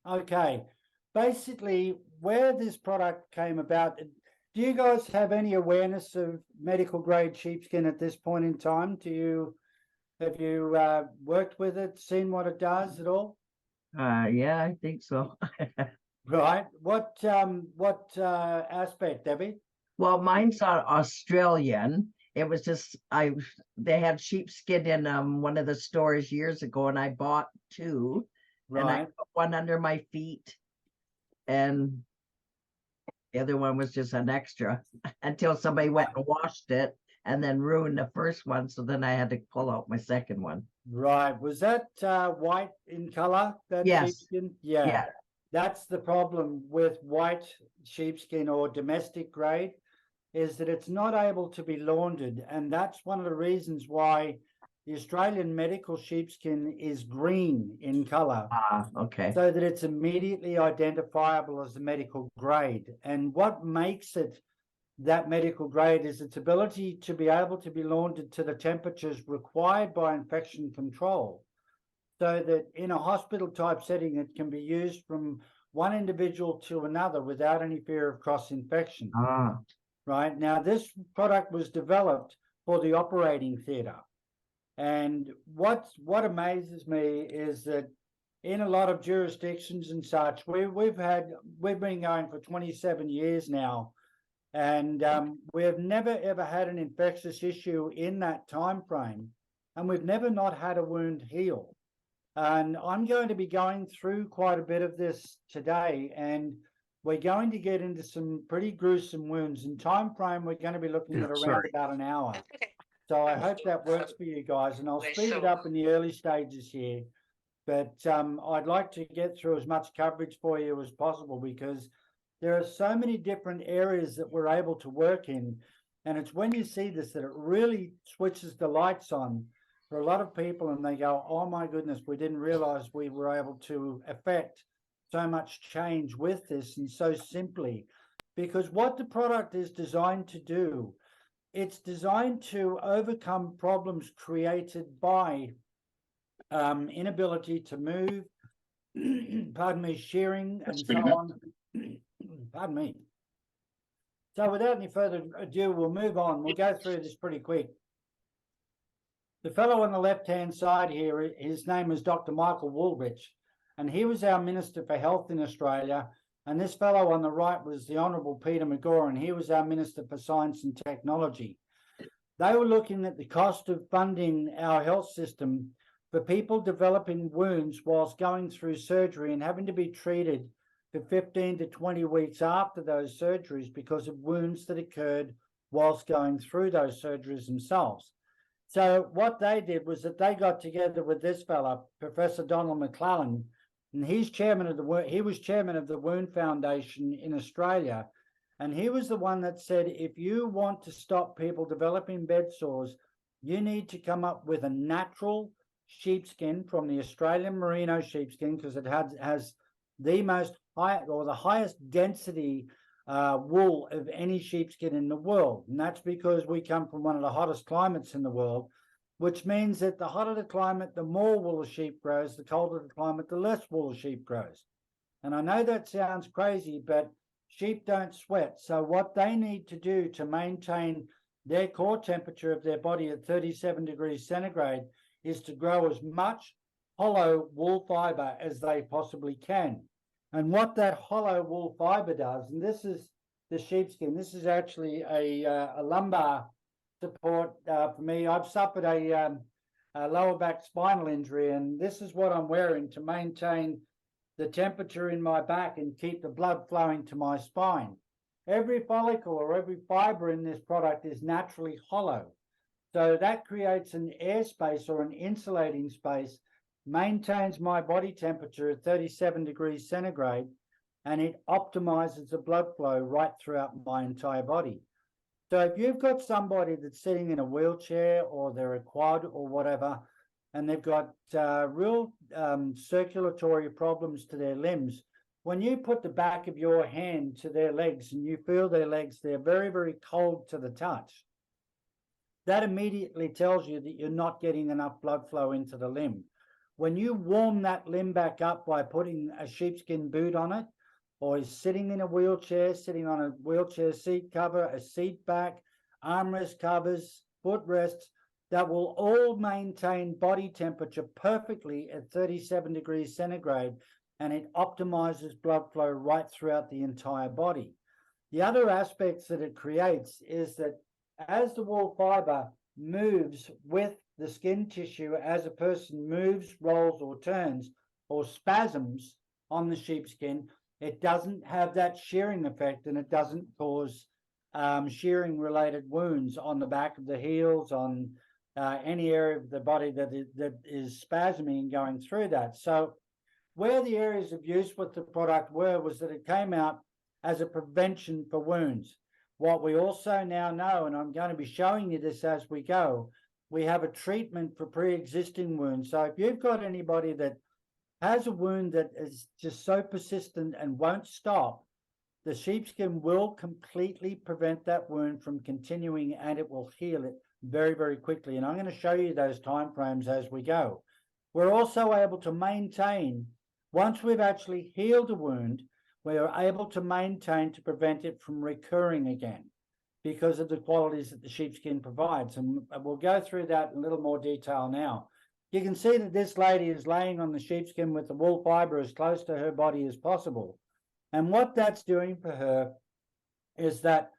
Okay. Basically, where this product came about, do you guys have any awareness of medical grade sheepskin at this point in time? Have you worked with it, seen what it does at all? Yeah, I think so. Right. What aspect, Debbie? Well, mine's are Australian. It was just they had sheepskin in one of the stores years ago, and I bought two, and I Right. put one under my feet, and the other one was just an extra until somebody went and washed it and then ruined the first one. So then I had to pull out my second one. Right. Was that white in color, that Yes. sheepskin? Yeah. Yeah. That's the problem with white sheepskin or domestic grade, is that it's not able to be laundered. And that's one of the reasons why the Australian medical sheepskin is green in color, Okay. so that it's immediately identifiable as a medical grade. And what makes it that medical grade is its ability to be able to be laundered to the temperatures required by infection control, so that in a hospital type setting, it can be used from one individual to another without any fear of cross infection. Right now, this product was developed for the operating theatre. And what amazes me is that in a lot of jurisdictions and such, we've been going for 27 years now, and we've never ever had an infectious issue in that time frame, and we've never not had a wound heal. And I'm going to be going through quite a bit of this today, and we're going to get into some pretty gruesome wounds. In time frame, we're going to be looking at around about an hour. So I hope that works for you guys, and I'll speed it up in the early stages here. But I'd like to get through as much coverage for you as possible, because there are so many different areas that we're able to work in. And it's when you see this that it really switches the lights on for a lot of people, and they go, oh my goodness, we didn't realize we were able to affect so much change with this, and so simply. Because what the product is designed to do, it's designed to overcome problems created by inability to move, pardon me, shearing, and so on. Pardon me. So without any further ado, we'll move on. We'll go through this pretty quick. The fellow on the left-hand side here, his name is Dr. Michael Woolrich, and he was our Minister for Health in Australia. And this fellow on the right was the Honourable Peter McGaw, and he was our Minister for Science and Technology. They were looking at the cost of funding our health system for people developing wounds whilst going through surgery and having to be treated for 15 to 20 weeks after those surgeries because of wounds that occurred whilst going through those surgeries themselves. So what they did was that they got together with this fella, Professor Donald McClellan, and he was chairman of the Wound Foundation in Australia. And he was the one that said, if you want to stop people developing bed sores, you need to come up with a natural sheepskin from the Australian merino sheepskin, because it has the highest density wool of any sheepskin in the world. And that's because we come from one of the hottest climates in the world, which means that the hotter the climate, the more wool a sheep grows, the colder the climate, the less wool a sheep grows. And I know that sounds crazy, but sheep don't sweat. So what they need to do to maintain their core temperature of their body at 37 degrees centigrade is to grow as much hollow wool fiber as they possibly can. And what that hollow wool fiber does, and this is the sheepskin, this is actually a lumbar support for me. I've suffered a lower back spinal injury, and this is what I'm wearing to maintain the temperature in my back and keep the blood flowing to my spine. Every follicle or every fiber in this product is naturally hollow. So that creates an airspace or an insulating space, maintains my body temperature at 37 degrees centigrade, and it optimizes the blood flow right throughout my entire body. So if you've got somebody that's sitting in a wheelchair, or they're a quad or whatever, and they've got real circulatory problems to their limbs, when you put the back of your hand to their legs and you feel their legs, they're very, very cold to the touch. That immediately tells you that you're not getting enough blood flow into the limb. When you warm that limb back up by putting a sheepskin boot on it, or is sitting in a wheelchair, sitting on a wheelchair seat cover, a seat back, armrest covers, footrests, that will all maintain body temperature perfectly at 37 degrees centigrade, and it optimizes blood flow right throughout the entire body. The other aspects that it creates is that as the wool fiber moves with the skin tissue, as a person moves, rolls, or turns, or spasms on the sheepskin, it doesn't have that shearing effect, and it doesn't cause shearing related wounds on the back of the heels, on any area of the body that is spasming and going through that. So where the areas of use with the product was that it came out as a prevention for wounds. What we also now know, and I'm going to be showing you this as we go, we have a treatment for pre-existing wounds. So if you've got anybody that has a wound that is just so persistent and won't stop, the sheepskin will completely prevent that wound from continuing, and it will heal it very, very quickly. And I'm going to show you those time frames as we go. We're also able to maintain, once we've actually healed a wound, we are able to maintain to prevent it from recurring again because of the qualities that the sheepskin provides. And we'll go through that in a little more detail now. You can see that this lady is laying on the sheepskin with the wool fiber as close to her body as possible. And what that's doing for her is that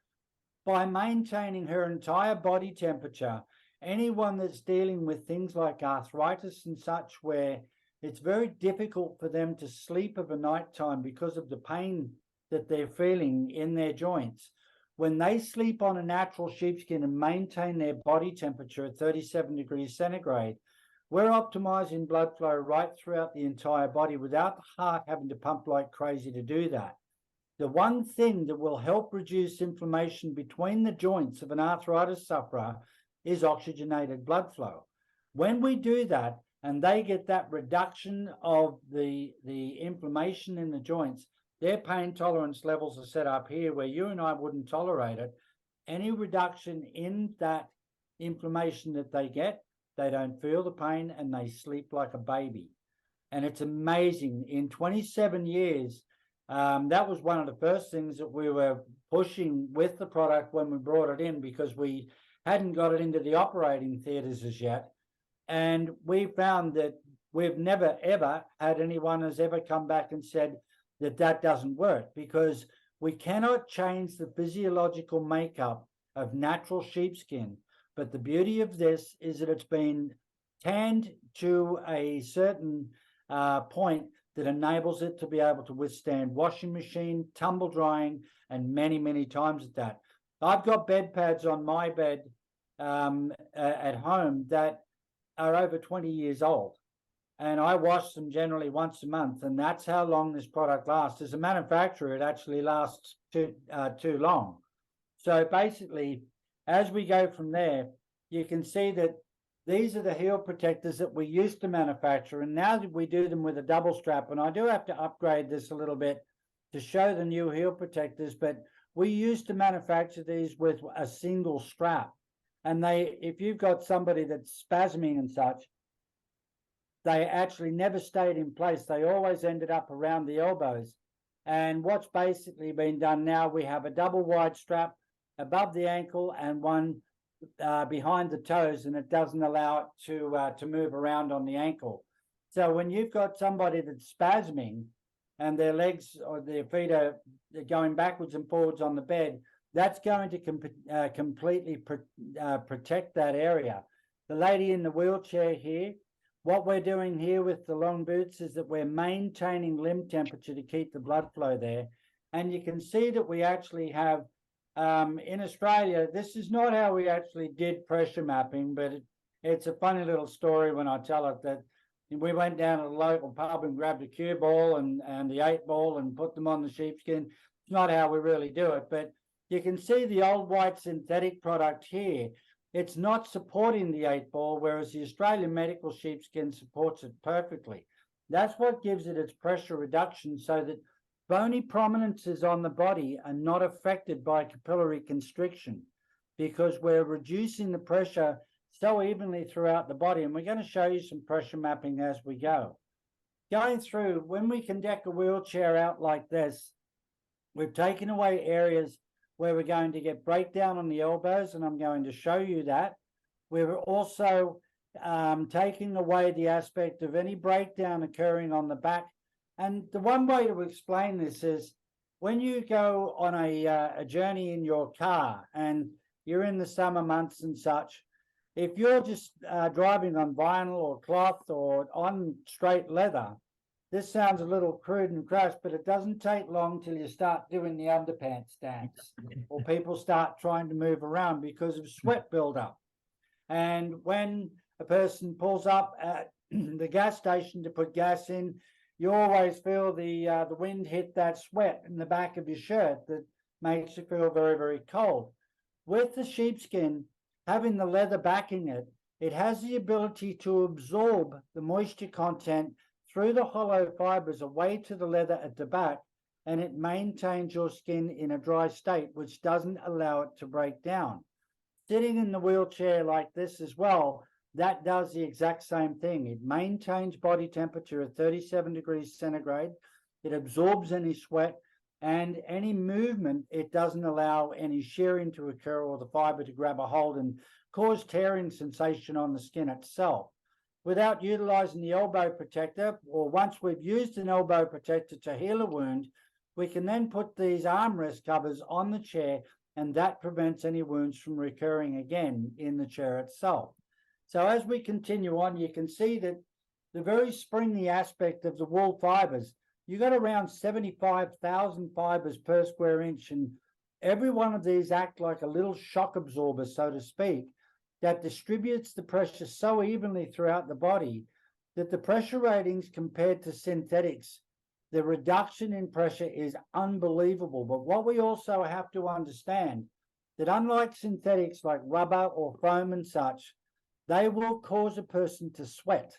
by maintaining her entire body temperature, anyone that's dealing with things like arthritis and such, where it's very difficult for them to sleep of a night time because of the pain that they're feeling in their joints, when they sleep on a natural sheepskin and maintain their body temperature at 37 degrees centigrade, we're optimizing blood flow right throughout the entire body without the heart having to pump like crazy to do that. The one thing that will help reduce inflammation between the joints of an arthritis sufferer is oxygenated blood flow. When we do that, and they get that reduction of the inflammation in the joints, their pain tolerance levels are set up here where you and I wouldn't tolerate it. Any reduction in that inflammation that they get, they don't feel the pain and they sleep like a baby. And it's amazing. In 27 years, that was one of the first things that we were pushing with the product when we brought it in, because we hadn't got it into the operating theatres as yet. And we found that we've never, ever had anyone has ever come back and said that that doesn't work, because we cannot change the physiological makeup of natural sheepskin. But the beauty of this is that it's been tanned to a certain point that enables it to be able to withstand washing machine, tumble drying, and many, many times at that. I've got bed pads on my bed at home that are over 20 years old, and I wash them generally once a month, and that's how long this product lasts. As a manufacturer, it actually lasts too long. So basically, as we go from there, you can see that these are the heel protectors that we used to manufacture, and now that we do them with a double strap, and I do have to upgrade this a little bit to show the new heel protectors, but we used to manufacture these with a single strap. And if you've got somebody that's spasming and such, they actually never stayed in place. They always ended up around the elbows. And what's basically been done now, we have a double wide strap above the ankle and one behind the toes, and it doesn't allow it to move around on the ankle. So when you've got somebody that's spasming and their legs or their feet are going backwards and forwards on the bed, that's going to completely protect that area. The lady in the wheelchair here, what we're doing here with the long boots is that we're maintaining limb temperature to keep the blood flow there. And you can see that we actually have, in Australia, this is not how we actually did pressure mapping, but it's a funny little story when I tell it, that we went down to the local pub and grabbed a cue ball and the 8 ball and put them on the sheepskin. It's not how we really do it, but you can see the old white synthetic product here. It's not supporting the 8 ball, whereas the Australian medical sheepskin supports it perfectly. That's what gives it its pressure reduction, so that bony prominences on the body are not affected by capillary constriction, because we're reducing the pressure so evenly throughout the body. And we're going to show you some pressure mapping as we go. Going through, when we can deck a wheelchair out like this, we've taken away areas where we're going to get breakdown on the elbows, and I'm going to show you that. We're also taking away the aspect of any breakdown occurring on the back. And the one way to explain this is when you go on a journey in your car and you're in the summer months and such, if you're just driving on vinyl or cloth or on straight leather, this sounds a little crude and crass, but it doesn't take long till you start doing the underpants dance or people start trying to move around because of sweat buildup. And when a person pulls up at the gas station to put gas in, you always feel the wind hit that sweat in the back of your shirt that makes you feel very, very cold. With the sheepskin, having the leather backing it, it has the ability to absorb the moisture content through the hollow fibers away to the leather at the back, and it maintains your skin in a dry state, which doesn't allow it to break down. Sitting in the wheelchair like this as well, that does the exact same thing. It maintains body temperature at 37 degrees centigrade. It absorbs any sweat, and any movement, it doesn't allow any shearing to occur or the fiber to grab a hold and cause tearing sensation on the skin itself. Without utilizing the elbow protector, or once we've used an elbow protector to heal a wound, we can then put these armrest covers on the chair, and that prevents any wounds from recurring again in the chair itself. So as we continue on, you can see that the very springy aspect of the wool fibers, you got around 75,000 fibers per square inch, and every one of these act like a little shock absorber, so to speak, that distributes the pressure so evenly throughout the body that the pressure ratings compared to synthetics, the reduction in pressure is unbelievable. But what we also have to understand, that unlike synthetics like rubber or foam and such, they will cause a person to sweat.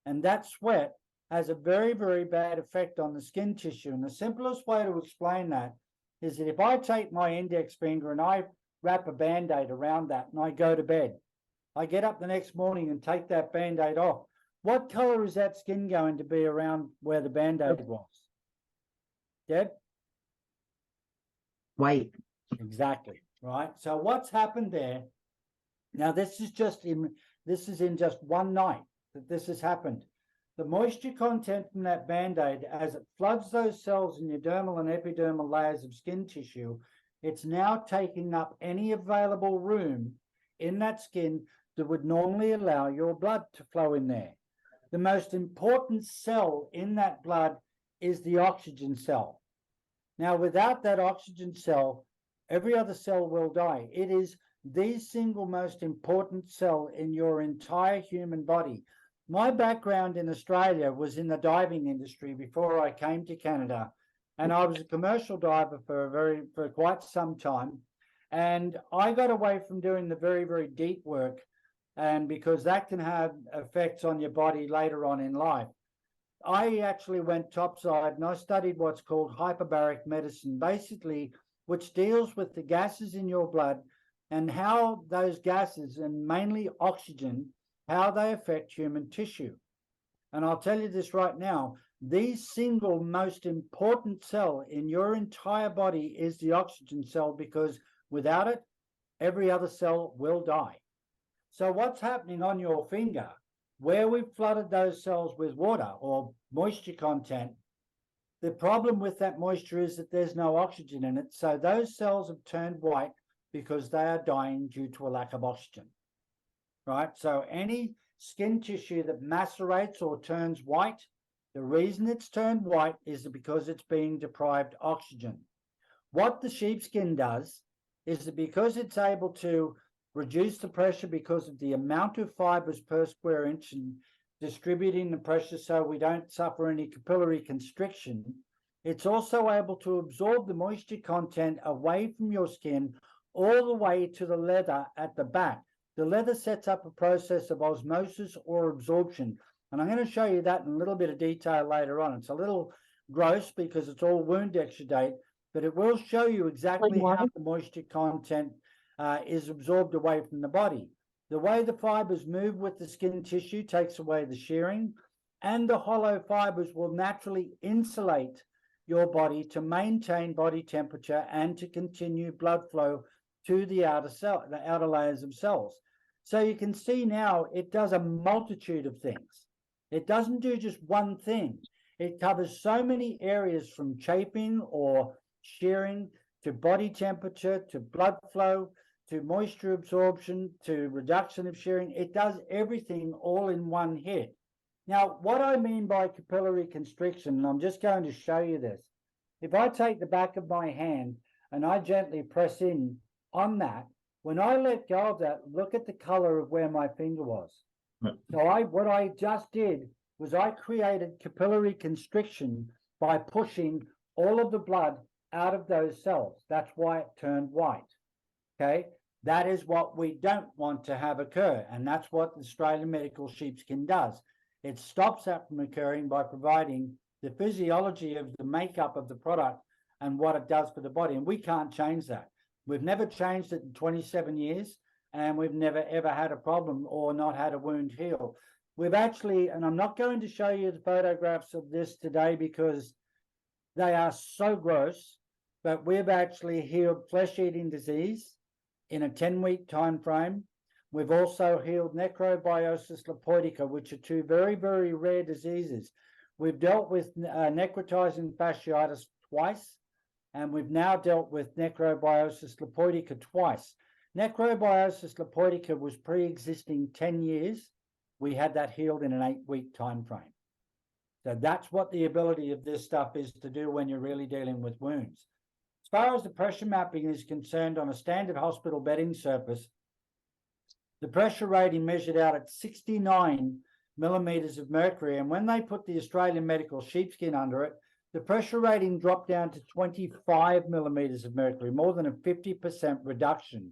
And that sweat has a very, very bad effect on the skin tissue. And the simplest way to explain that is that if I take my index finger and I wrap a Band-Aid around that and I go to bed, I get up the next morning and take that Band-Aid off. What color is that skin going to be around where the Band-Aid was? Deb? White. Exactly, right? So what's happened there? Now this is in just one night that this has happened. The moisture content from that Band-Aid, as it floods those cells in your dermal and epidermal layers of skin tissue, it's now taking up any available room in that skin that would normally allow your blood to flow in there. The most important cell in that blood is the oxygen cell. Now, without that oxygen cell, every other cell will die. It is the single most important cell in your entire human body. My background in Australia was in the diving industry before I came to Canada, and I was a commercial diver for quite some time. And I got away from doing the very, very deep work, and because that can have effects on your body later on in life. I actually went topside and I studied what's called hyperbaric medicine, basically, which deals with the gases in your blood and how those gases, and mainly oxygen, how they affect human tissue. And I'll tell you this right now, the single most important cell in your entire body is the oxygen cell, because without it, every other cell will die. So what's happening on your finger, where we've flooded those cells with water or moisture content, the problem with that moisture is that there's no oxygen in it. So those cells have turned white because they are dying due to a lack of oxygen, right? So any skin tissue that macerates or turns white, the reason it's turned white is because it's being deprived oxygen. What the sheepskin does is that because it's able to reduce the pressure because of the amount of fibers per square inch and distributing the pressure so we don't suffer any capillary constriction, it's also able to absorb the moisture content away from your skin all the way to the leather at the back. The leather sets up a process of osmosis or absorption, and I'm going to show you that in a little bit of detail later on. It's a little gross because it's all wound exudate, but it will show you exactly how the moisture content is absorbed away from the body. The way the fibers move with the skin tissue takes away the shearing, and the hollow fibers will naturally insulate your body to maintain body temperature and to continue blood flow to the outer layers of cells. So you can see now it does a multitude of things. It doesn't do just one thing. It covers so many areas, from chafing or shearing to body temperature to blood flow to moisture absorption to reduction of shearing. It does everything all in one hit. Now, what I mean by capillary constriction, and I'm just going to show you this. If I take the back of my hand and I gently press in on that, when I let go of that, look at the color of where my finger was. So what I just did was I created capillary constriction by pushing all of the blood out of those cells. That's why it turned white. Okay, that is what we don't want to have occur, and that's what the Australian medical sheepskin does. It stops that from occurring by providing the physiology of the makeup of the product and what it does for the body, and we can't change that. We've never changed it in 27 years, and we've never ever had a problem or not had a wound heal. We've actually, and I'm not going to show you the photographs of this today because they are so gross, but we've actually healed flesh-eating disease in a 10-week time frame. We've also healed necrobiosis lipoidica, which are two very, very rare diseases. We've dealt with necrotizing fasciitis twice, and we've now dealt with necrobiosis lipoidica twice. Necrobiosis lipoidica was pre-existing 10 years. We had that healed in an 8-week time frame. So that's what the ability of this stuff is to do when you're really dealing with wounds. As far as the pressure mapping is concerned, on a standard hospital bedding surface, the pressure rating measured out at 69 millimeters of mercury. And when they put the Australian medical sheepskin under it, the pressure rating dropped down to 25 millimeters of mercury, more than a 50% reduction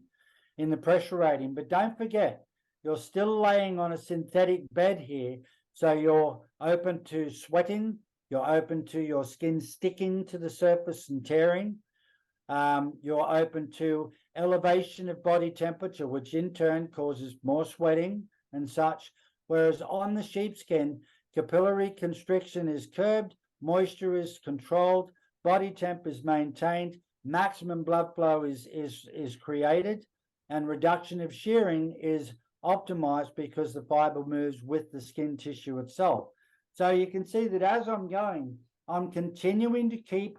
in the pressure rating. But don't forget, you're still laying on a synthetic bed here, so you're open to sweating, you're open to your skin sticking to the surface and tearing. You're open to elevation of body temperature, which in turn causes more sweating and such. Whereas on the sheepskin, capillary constriction is curbed, moisture is controlled, body temp is maintained, maximum blood flow is created, and reduction of shearing is optimized because the fiber moves with the skin tissue itself. So you can see that as I'm going, I'm continuing to keep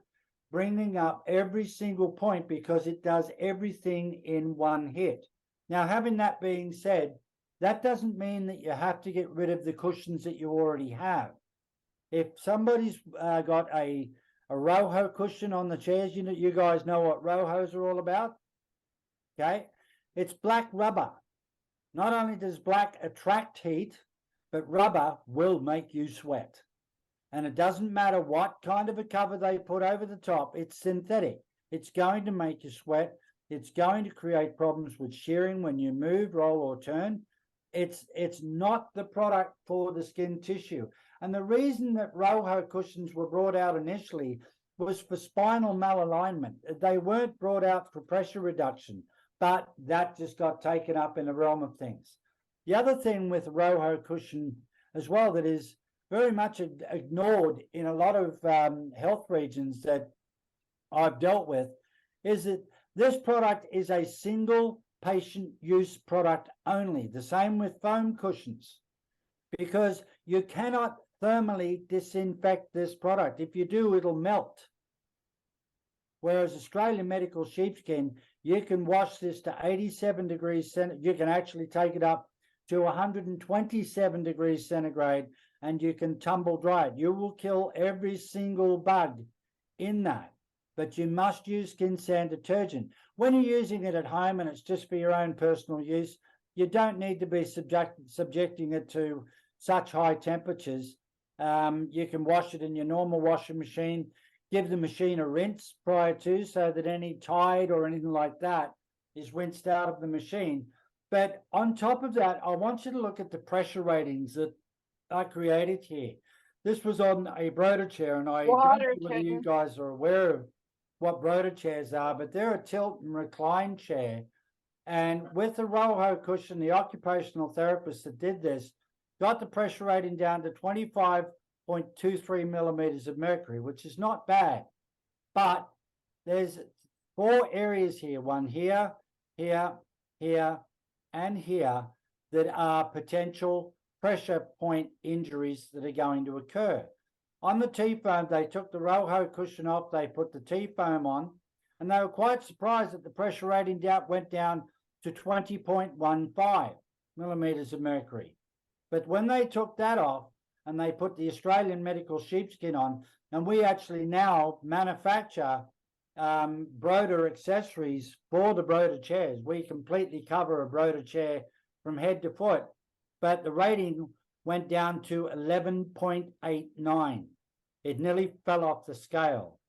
bringing up every single point because it does everything in one hit. Now, having that being said, that doesn't mean that you have to get rid of the cushions that you already have. If somebody's got a Roho cushion on the chairs, you guys know what Rohos are all about. Okay, it's black rubber. Not only does black attract heat, but rubber will make you sweat. And it doesn't matter what kind of a cover they put over the top, it's synthetic. It's going to make you sweat. It's going to create problems with shearing when you move, roll, or turn. It's not the product for the skin tissue. And the reason that Roho cushions were brought out initially was for spinal malalignment. They weren't brought out for pressure reduction, but that just got taken up in the realm of things. The other thing with Roho cushion as well that is very much ignored in a lot of health regions that I've dealt with is that this product is a single patient use product only. The same with foam cushions, because you cannot thermally disinfect this product. If you do, it'll melt. Whereas Australian medical sheepskin, you can wash this to 87 degrees centigrade. You can actually take it up to 127 degrees centigrade and you can tumble dry it. You will kill every single bug in that, but you must use skin sand detergent. When you're using it at home and it's just for your own personal use, you don't need to be subjecting it to such high temperatures. You can wash it in your normal washing machine, give the machine a rinse prior to so that any tide or anything like that is rinsed out of the machine. But on top of that, I want you to look at the pressure ratings that I created here. This was on a Broder chair, and I don't know whether you guys are aware of what Broder chairs are, but they're a tilt and recline chair And with the Roho cushion, the occupational therapist that did this got the pressure rating down to 25.23 millimeters of mercury, which is not bad. But there's 4 areas here, one here, here, here, and here, that are potential pressure point injuries that are going to occur. On the T-foam, they took the Roho cushion off, they put the T-foam on, and they were quite surprised that the pressure rating went down to 20.15 millimeters of mercury. But when they took that off and they put the Australian medical sheepskin on, and we actually now manufacture Broder accessories for the Broder chairs. We completely cover a Broder chair from head to foot, but the rating went down to 11.89. It nearly fell off the scale.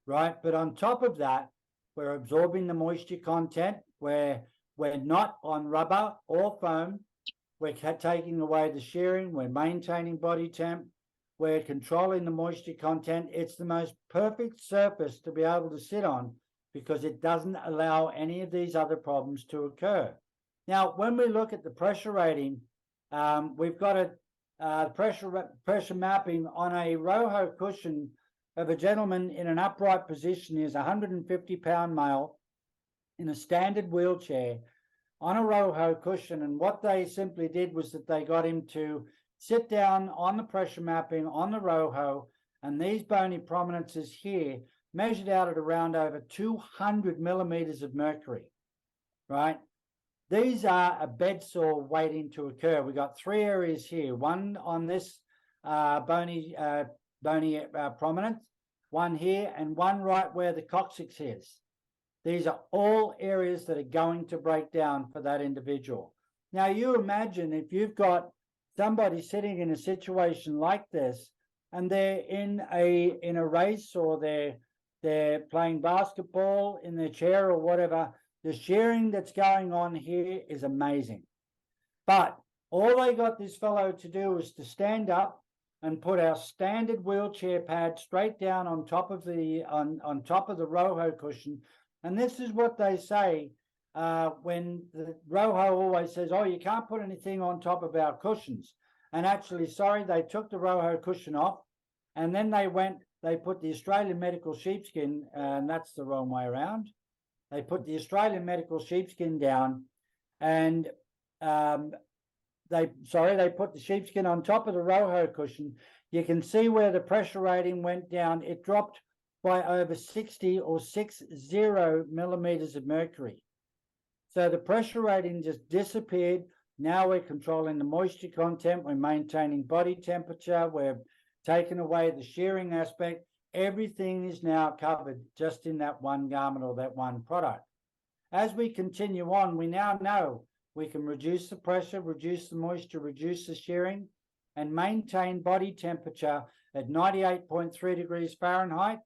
Right? But on top of that, we're absorbing the moisture content, where we're not on rubber or foam. We're taking away the shearing. We're maintaining body temp. We're controlling the moisture content. It's the most perfect surface to be able to sit on because it doesn't allow any of these other problems to occur. Now, when we look at the pressure rating, we've got a pressure mapping on a Roho cushion of a gentleman in an upright position. He is a 150-pound male in a standard wheelchair on a Roho cushion. And what they simply did was that they got him to sit down on the pressure mapping on the Roho, and these bony prominences here measured out at around over 200 millimeters of mercury, right? These are a bed sore waiting to occur. We got 3 areas here, one on this bony prominence, one here, and one right where the coccyx is. These are all areas that are going to break down for that individual. Now, you imagine if you've got somebody sitting in a situation like this, and they're in a race, or they're playing basketball in their chair or whatever, the shearing that's going on here is amazing. But all they got this fellow to do is to stand up and put our standard wheelchair pad straight down on top of the on top of the Roho cushion. And this is what they say when the Roho always says, oh, you can't put anything on top of our cushions. And actually, sorry, they took the Roho cushion off, and then they put the Australian medical sheepskin, and that's the wrong way around. They put the Australian medical sheepskin down, and they put the sheepskin on top of the Roho cushion. You can see where the pressure rating went down. It dropped by over 60 millimeters of mercury. So the pressure rating just disappeared. Now we're controlling the moisture content. We're maintaining body temperature. We're taking away the shearing aspect. Everything is now covered just in that one garment or that one product. As we continue on, we now know we can reduce the pressure, reduce the moisture, reduce the shearing, and maintain body temperature at 98.3 degrees Fahrenheit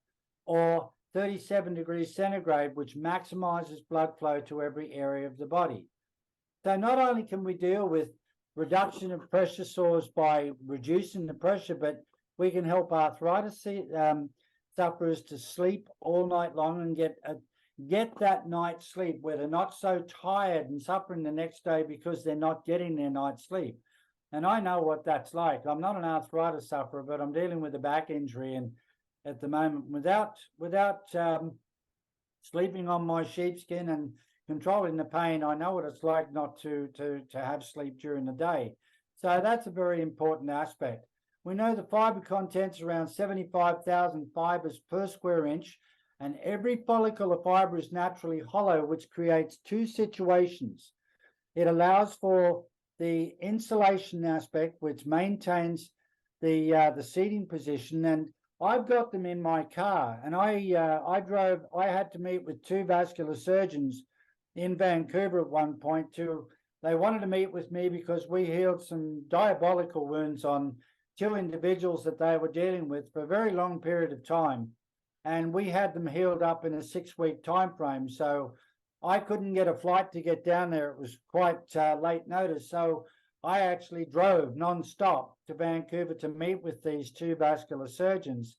or 37 degrees centigrade, which maximizes blood flow to every area of the body. So not only can we deal with reduction of pressure sores by reducing the pressure, but we can help arthritis sufferers to sleep all night long and get that night's sleep where they're not so tired and suffering the next day because they're not getting their night's sleep. And I know what that's like. I'm not an arthritis sufferer, but I'm dealing with a back injury, and at the moment, without sleeping on my sheepskin and controlling the pain, I know what it's like not to have sleep during the day. So that's a very important aspect. We know the fiber content's around 75,000 fibers per square inch, and every follicle of fiber is naturally hollow, which creates 2 situations. It allows for the insulation aspect, which maintains the seating position, and I've got them in my car, and I had to meet with 2 vascular surgeons in Vancouver at one point. They wanted to meet with me because we healed some diabolical wounds on 2 individuals that they were dealing with for a very long period of time. And we had them healed up in a 6-week time frame. So I couldn't get a flight to get down there. It was quite late notice. So I actually drove non-stop to Vancouver to meet with these 2 vascular surgeons.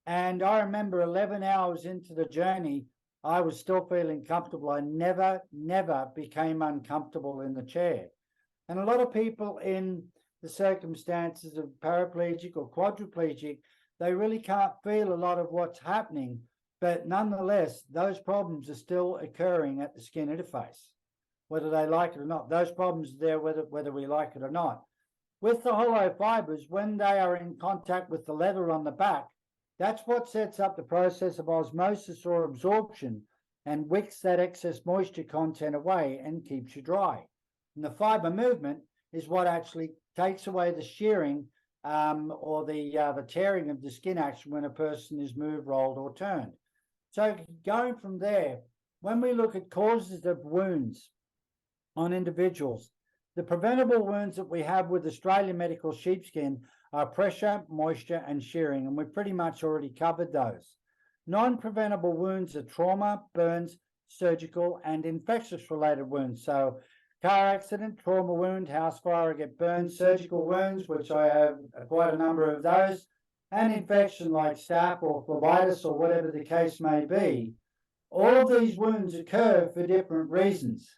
And I remember 11 hours into the journey, I was still feeling comfortable. I never became uncomfortable in the chair. And a lot of people in the circumstances of paraplegic or quadriplegic, they really can't feel a lot of what's happening, but nonetheless, those problems are still occurring at the skin interface, whether they like it or not. Those problems are there whether we like it or not. With the hollow fibers, when they are in contact with the leather on the back, that's what sets up the process of osmosis or absorption and wicks that excess moisture content away and keeps you dry. And the fiber movement is what actually takes away the shearing or the tearing of the skin action when a person is moved, rolled, or turned. So going from there, when we look at causes of wounds on individuals, the preventable wounds that we have with Australian medical sheepskin are pressure, moisture, and shearing, and we've pretty much already covered those. Non-preventable wounds are trauma, burns, surgical, and infectious-related wounds. So car accident, trauma wound, house fire, I get burned, surgical wounds, which I have quite a number of those, and infection like staph or phlebitis or whatever the case may be. All of these wounds occur for different reasons.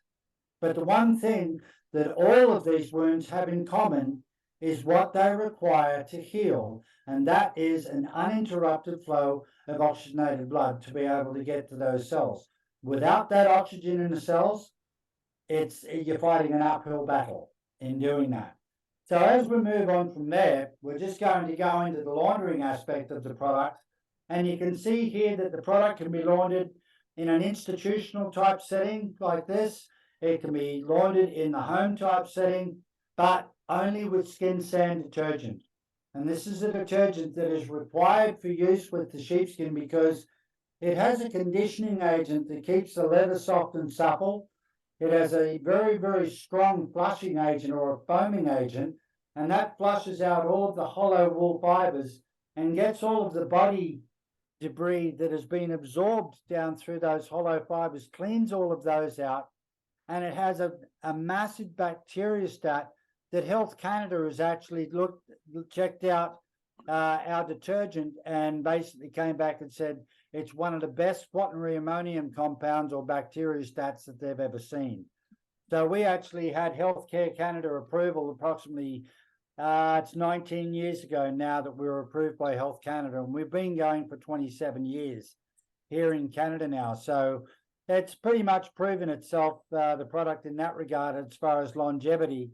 But the one thing that all of these wounds have in common is what they require to heal, and that is an uninterrupted flow of oxygenated blood to be able to get to those cells. Without that oxygen in the cells, you're fighting an uphill battle in doing that. So as we move on from there, we're just going to go into the laundering aspect of the product, and you can see here that the product can be laundered in an institutional type setting like this. It can be laundered in the home type setting, but only with skin sand detergent. And this is a detergent that is required for use with the sheepskin because it has a conditioning agent that keeps the leather soft and supple. It has a very strong flushing agent or a foaming agent, and that flushes out all of the hollow wool fibers and gets all of the body debris that has been absorbed down through those hollow fibers, cleans all of those out. And it has a massive bacteriostat that Health Canada has actually checked out our detergent and basically came back and said it's one of the best quaternary ammonium compounds or bacteriostats that they've ever seen. So we actually had Healthcare Canada approval approximately, it's 19 years ago now that we were approved by Health Canada, and we've been going for 27 years here in Canada now. So it's pretty much proven itself, the product in that regard, as far as longevity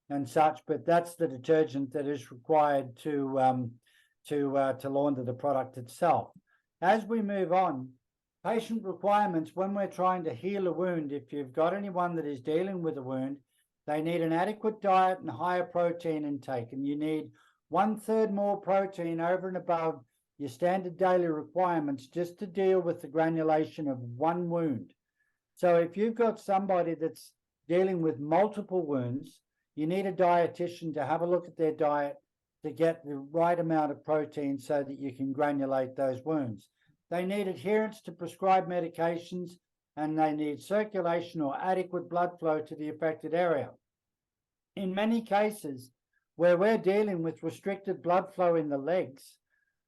and such. But that's the detergent that is required to launder the product itself. As we move on, patient requirements when we're trying to heal a wound. If you've got anyone that is dealing with a wound, they need an adequate diet and higher protein intake, and you need 1/3 more protein over and above your standard daily requirements just to deal with the granulation of one wound. So if you've got somebody that's dealing with multiple wounds, you need a dietitian to have a look at their diet to get the right amount of protein so that you can granulate those wounds. They need adherence to prescribed medications, and they need circulation or adequate blood flow to the affected area. In many cases, where we're dealing with restricted blood flow in the legs,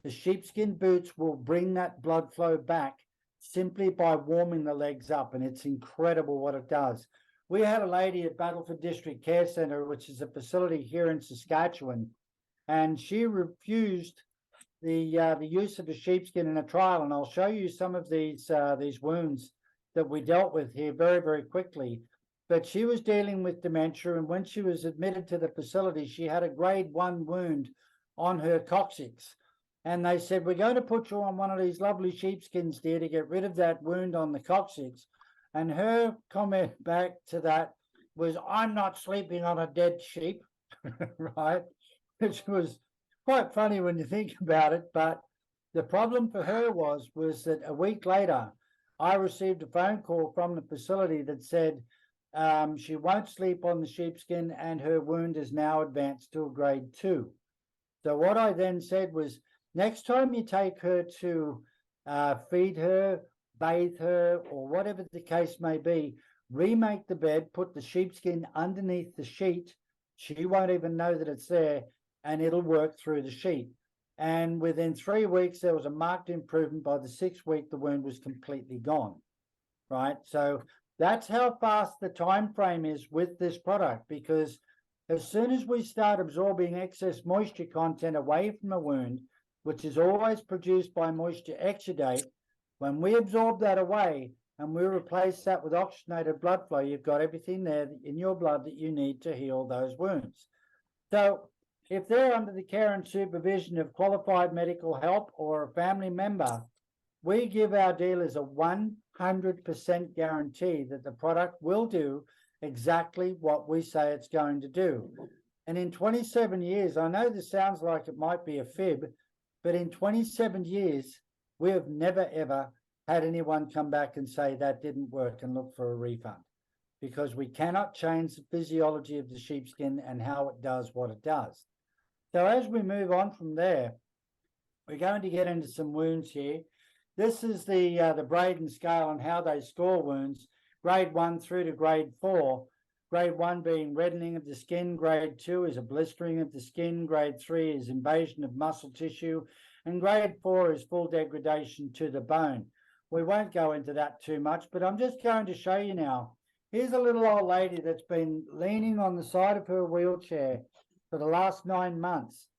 the sheepskin boots will bring that blood flow back simply by warming the legs up, and it's incredible what it does. We had a lady at Battleford District Care Centre, which is a facility here in Saskatchewan, and she refused the use of a sheepskin in a trial, and I'll show you some of these wounds that we dealt with here very quickly. But she was dealing with dementia, and when she was admitted to the facility, she had a grade 1 wound on her coccyx. And they said, we're going to put you on one of these lovely sheepskins, dear, to get rid of that wound on the coccyx. And her comment back to that was, I'm not sleeping on a dead sheep, right? Which was quite funny when you think about it. But the problem for her was that a week later, I received a phone call from the facility that said she won't sleep on the sheepskin and her wound is now advanced to a grade 2. So what I then said was, next time you take her to feed her, bathe her, or whatever the case may be, remake the bed, put the sheepskin underneath the sheet. She won't even know that it's there, and it'll work through the sheet. And within 3 weeks, there was a marked improvement. By the 6th week, the wound was completely gone. right? So that's how fast the time frame is with this product, because as soon as we start absorbing excess moisture content away from a wound, which is always produced by moisture exudate, when we absorb that away and we replace that with oxygenated blood flow, you've got everything there in your blood that you need to heal those wounds. So if they're under the care and supervision of qualified medical help or a family member, we give our dealers a 100% guarantee that the product will do exactly what we say it's going to do. And in 27 years, I know this sounds like it might be a fib, but in 27 years, we have never, ever had anyone come back and say that didn't work and look for a refund, because we cannot change the physiology of the sheepskin and how it does what it does. So as we move on from there, we're going to get into some wounds here. This is the Braden scale and how they score wounds, grade 1 through to grade 4. Grade 1 being reddening of the skin, grade 2 is a blistering of the skin, grade 3 is invasion of muscle tissue, and grade 4 is full degradation to the bone. We won't go into that too much, but I'm just going to show you now. Here's a little old lady that's been leaning on the side of her wheelchair for the last 9 months.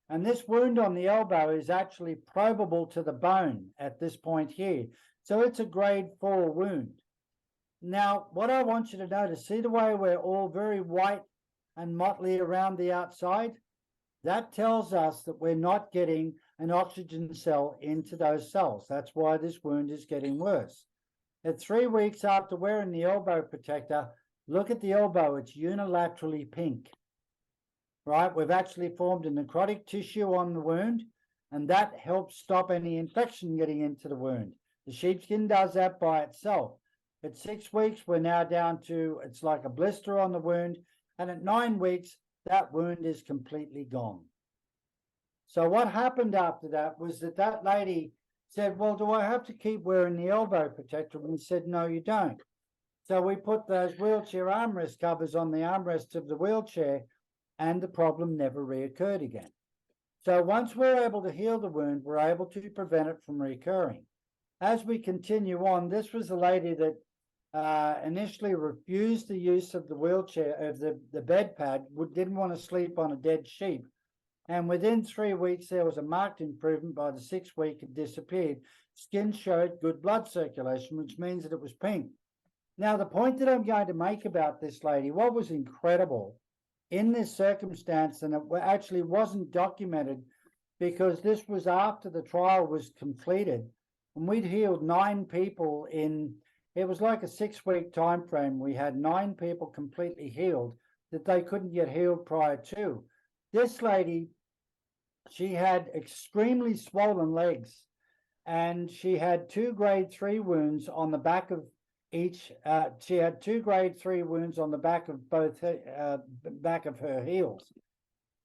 And this wound on the elbow is actually probable to the bone at this point here. So it's a grade 4 wound. Now, what I want you to notice, see the way we're all very white and motley around the outside? That tells us that we're not getting an oxygen cell into those cells. That's why this wound is getting worse. At 3 weeks after wearing the elbow protector, look at the elbow. It's unilaterally pink, right? We've actually formed a necrotic tissue on the wound, and that helps stop any infection getting into the wound. The sheepskin does that by itself. At 6 weeks, we're now down to, it's like a blister on the wound, and at 9 weeks, that wound is completely gone. So what happened after that was that lady said, well, do I have to keep wearing the elbow protector? And we said, no, you don't. So we put those wheelchair armrest covers on the armrest of the wheelchair, and the problem never reoccurred again. So once we're able to heal the wound, we're able to prevent it from recurring. As we continue on, this was a lady that initially refused the use of the wheelchair, of the bed pad, didn't want to sleep on a dead sheep. And within 3 weeks, there was a marked improvement. By the 6th week, it disappeared. Skin showed good blood circulation, which means that it was pink. Now, the point that I'm going to make about this lady, what was incredible in this circumstance, and it actually wasn't documented because this was after the trial was completed, and we'd healed 9 people in, it was like a 6-week time frame. We had 9 people completely healed that they couldn't get healed prior to. This lady, she had extremely swollen legs, and she had 2 grade 3 wounds on the back of each. She had 2 grade 3 wounds on the back of both back of her heels.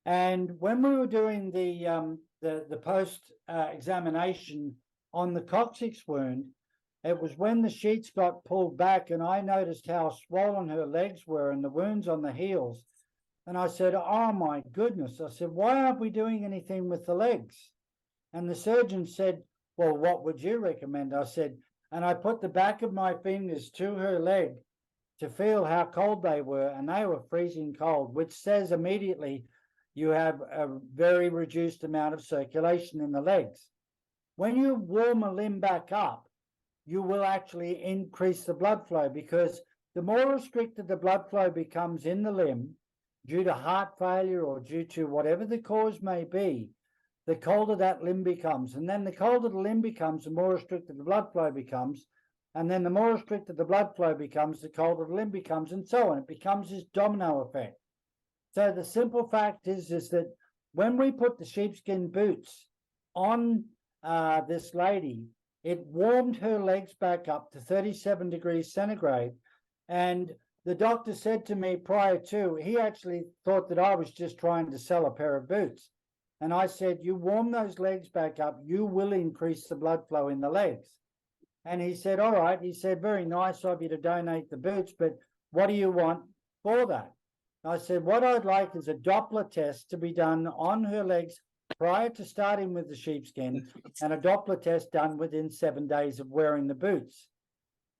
And when we were doing the post examination on the coccyx wound, it was when the sheets got pulled back, and I noticed how swollen her legs were and the wounds on the heels. And I said, oh my goodness. I said, why aren't we doing anything with the legs? And the surgeon said, well, what would you recommend? I said, and I put the back of my fingers to her leg to feel how cold they were, and they were freezing cold, which says immediately you have a very reduced amount of circulation in the legs. When you warm a limb back up, you will actually increase the blood flow, because the more restricted the blood flow becomes in the limb, due to heart failure or due to whatever the cause may be, the colder that limb becomes. And then the colder the limb becomes, the more restricted the blood flow becomes. And then the more restricted the blood flow becomes, the colder the limb becomes, and so on. It becomes this domino effect. So the simple fact is that when we put the sheepskin boots on this lady, it warmed her legs back up to 37 degrees centigrade. And the doctor said to me prior to, he actually thought that I was just trying to sell a pair of boots. And I said, you warm those legs back up, you will increase the blood flow in the legs. And he said, all right. He said, very nice of you to donate the boots, but what do you want for that? I said, what I'd like is a Doppler test to be done on her legs prior to starting with the sheepskin, and a Doppler test done within 7 days of wearing the boots.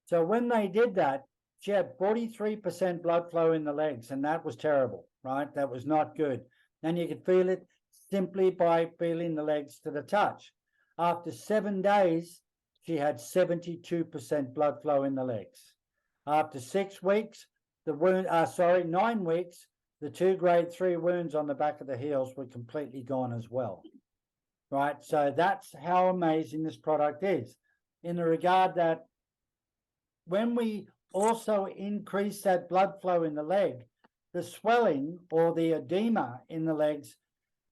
So when they did that, she had 43% blood flow in the legs, and that was terrible, right? That was not good. And you could feel it simply by feeling the legs to the touch. After 7 days, she had 72% blood flow in the legs. After 6 weeks, 9 weeks, the 2 grade 3 wounds on the back of the heels were completely gone as well. Right, so that's how amazing this product is, in the regard that when we also increase that blood flow in the leg, the swelling or the edema in the legs,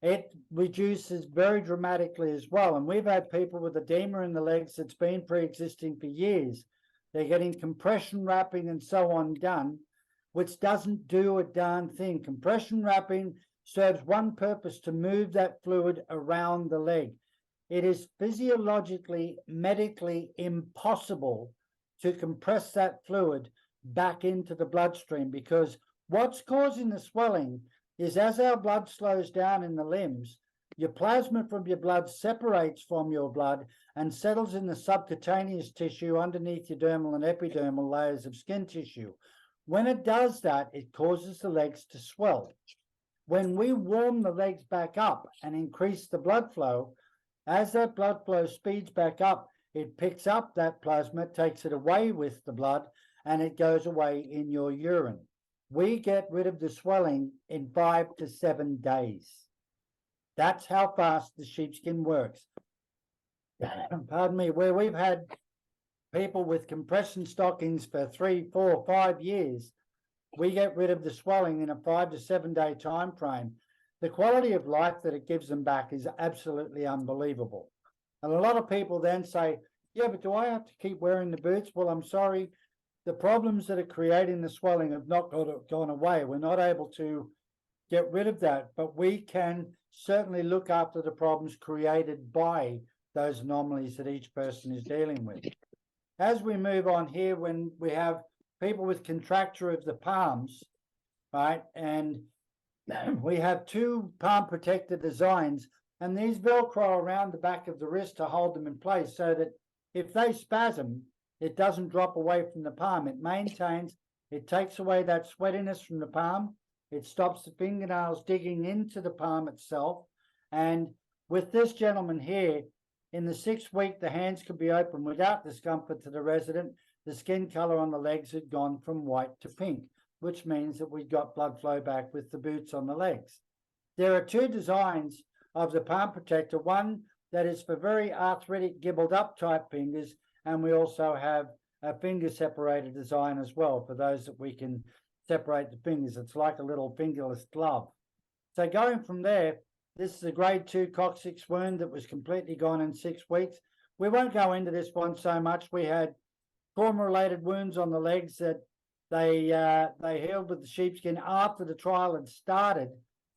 it reduces very dramatically as well. And we've had people with edema in the legs that's been pre-existing for years. They're getting compression wrapping and so on done, which doesn't do a darn thing. Compression wrapping serves one purpose: to move that fluid around the leg. It is physiologically, medically impossible to compress that fluid back into the bloodstream, because what's causing the swelling is, as our blood slows down in the limbs, your plasma from your blood separates from your blood and settles in the subcutaneous tissue underneath your dermal and epidermal layers of skin tissue. When it does that, it causes the legs to swell. When we warm the legs back up and increase the blood flow, as that blood flow speeds back up, it picks up that plasma, takes it away with the blood, and it goes away in your urine. We get rid of the swelling in 5 to 7 days. That's how fast the sheepskin works. Pardon me, where we've had people with compression stockings for 3, 4, 5 years, we get rid of the swelling in a 5 to 7 day time frame. The quality of life that it gives them back is absolutely unbelievable. And a lot of people then say, yeah, but do I have to keep wearing the boots? Well, I'm sorry, the problems that are creating the swelling have not gone away. We're not able to get rid of that, but we can certainly look after the problems created by those anomalies that each person is dealing with. As we move on here, when we have people with contracture of the palms, right, and we have 2 palm protector designs, and these Velcro around the back of the wrist to hold them in place, so that if they spasm, it doesn't drop away from the palm. It maintains, it takes away that sweatiness from the palm. It stops the fingernails digging into the palm itself. And with this gentleman here, in the 6th week, the hands could be open without discomfort to the resident. The skin color on the legs had gone from white to pink, which means that we got blood flow back with the boots on the legs. There are 2 designs of the palm protector, one that is for very arthritic, gibbled up type fingers, and we also have a finger separator design as well for those that we can separate the fingers. It's like a little fingerless glove. So going from there, this is a grade 2 coccyx wound that was completely gone in 6 weeks. We won't go into this one so much. We had trauma-related wounds on the legs that they healed with the sheepskin after the trial had started.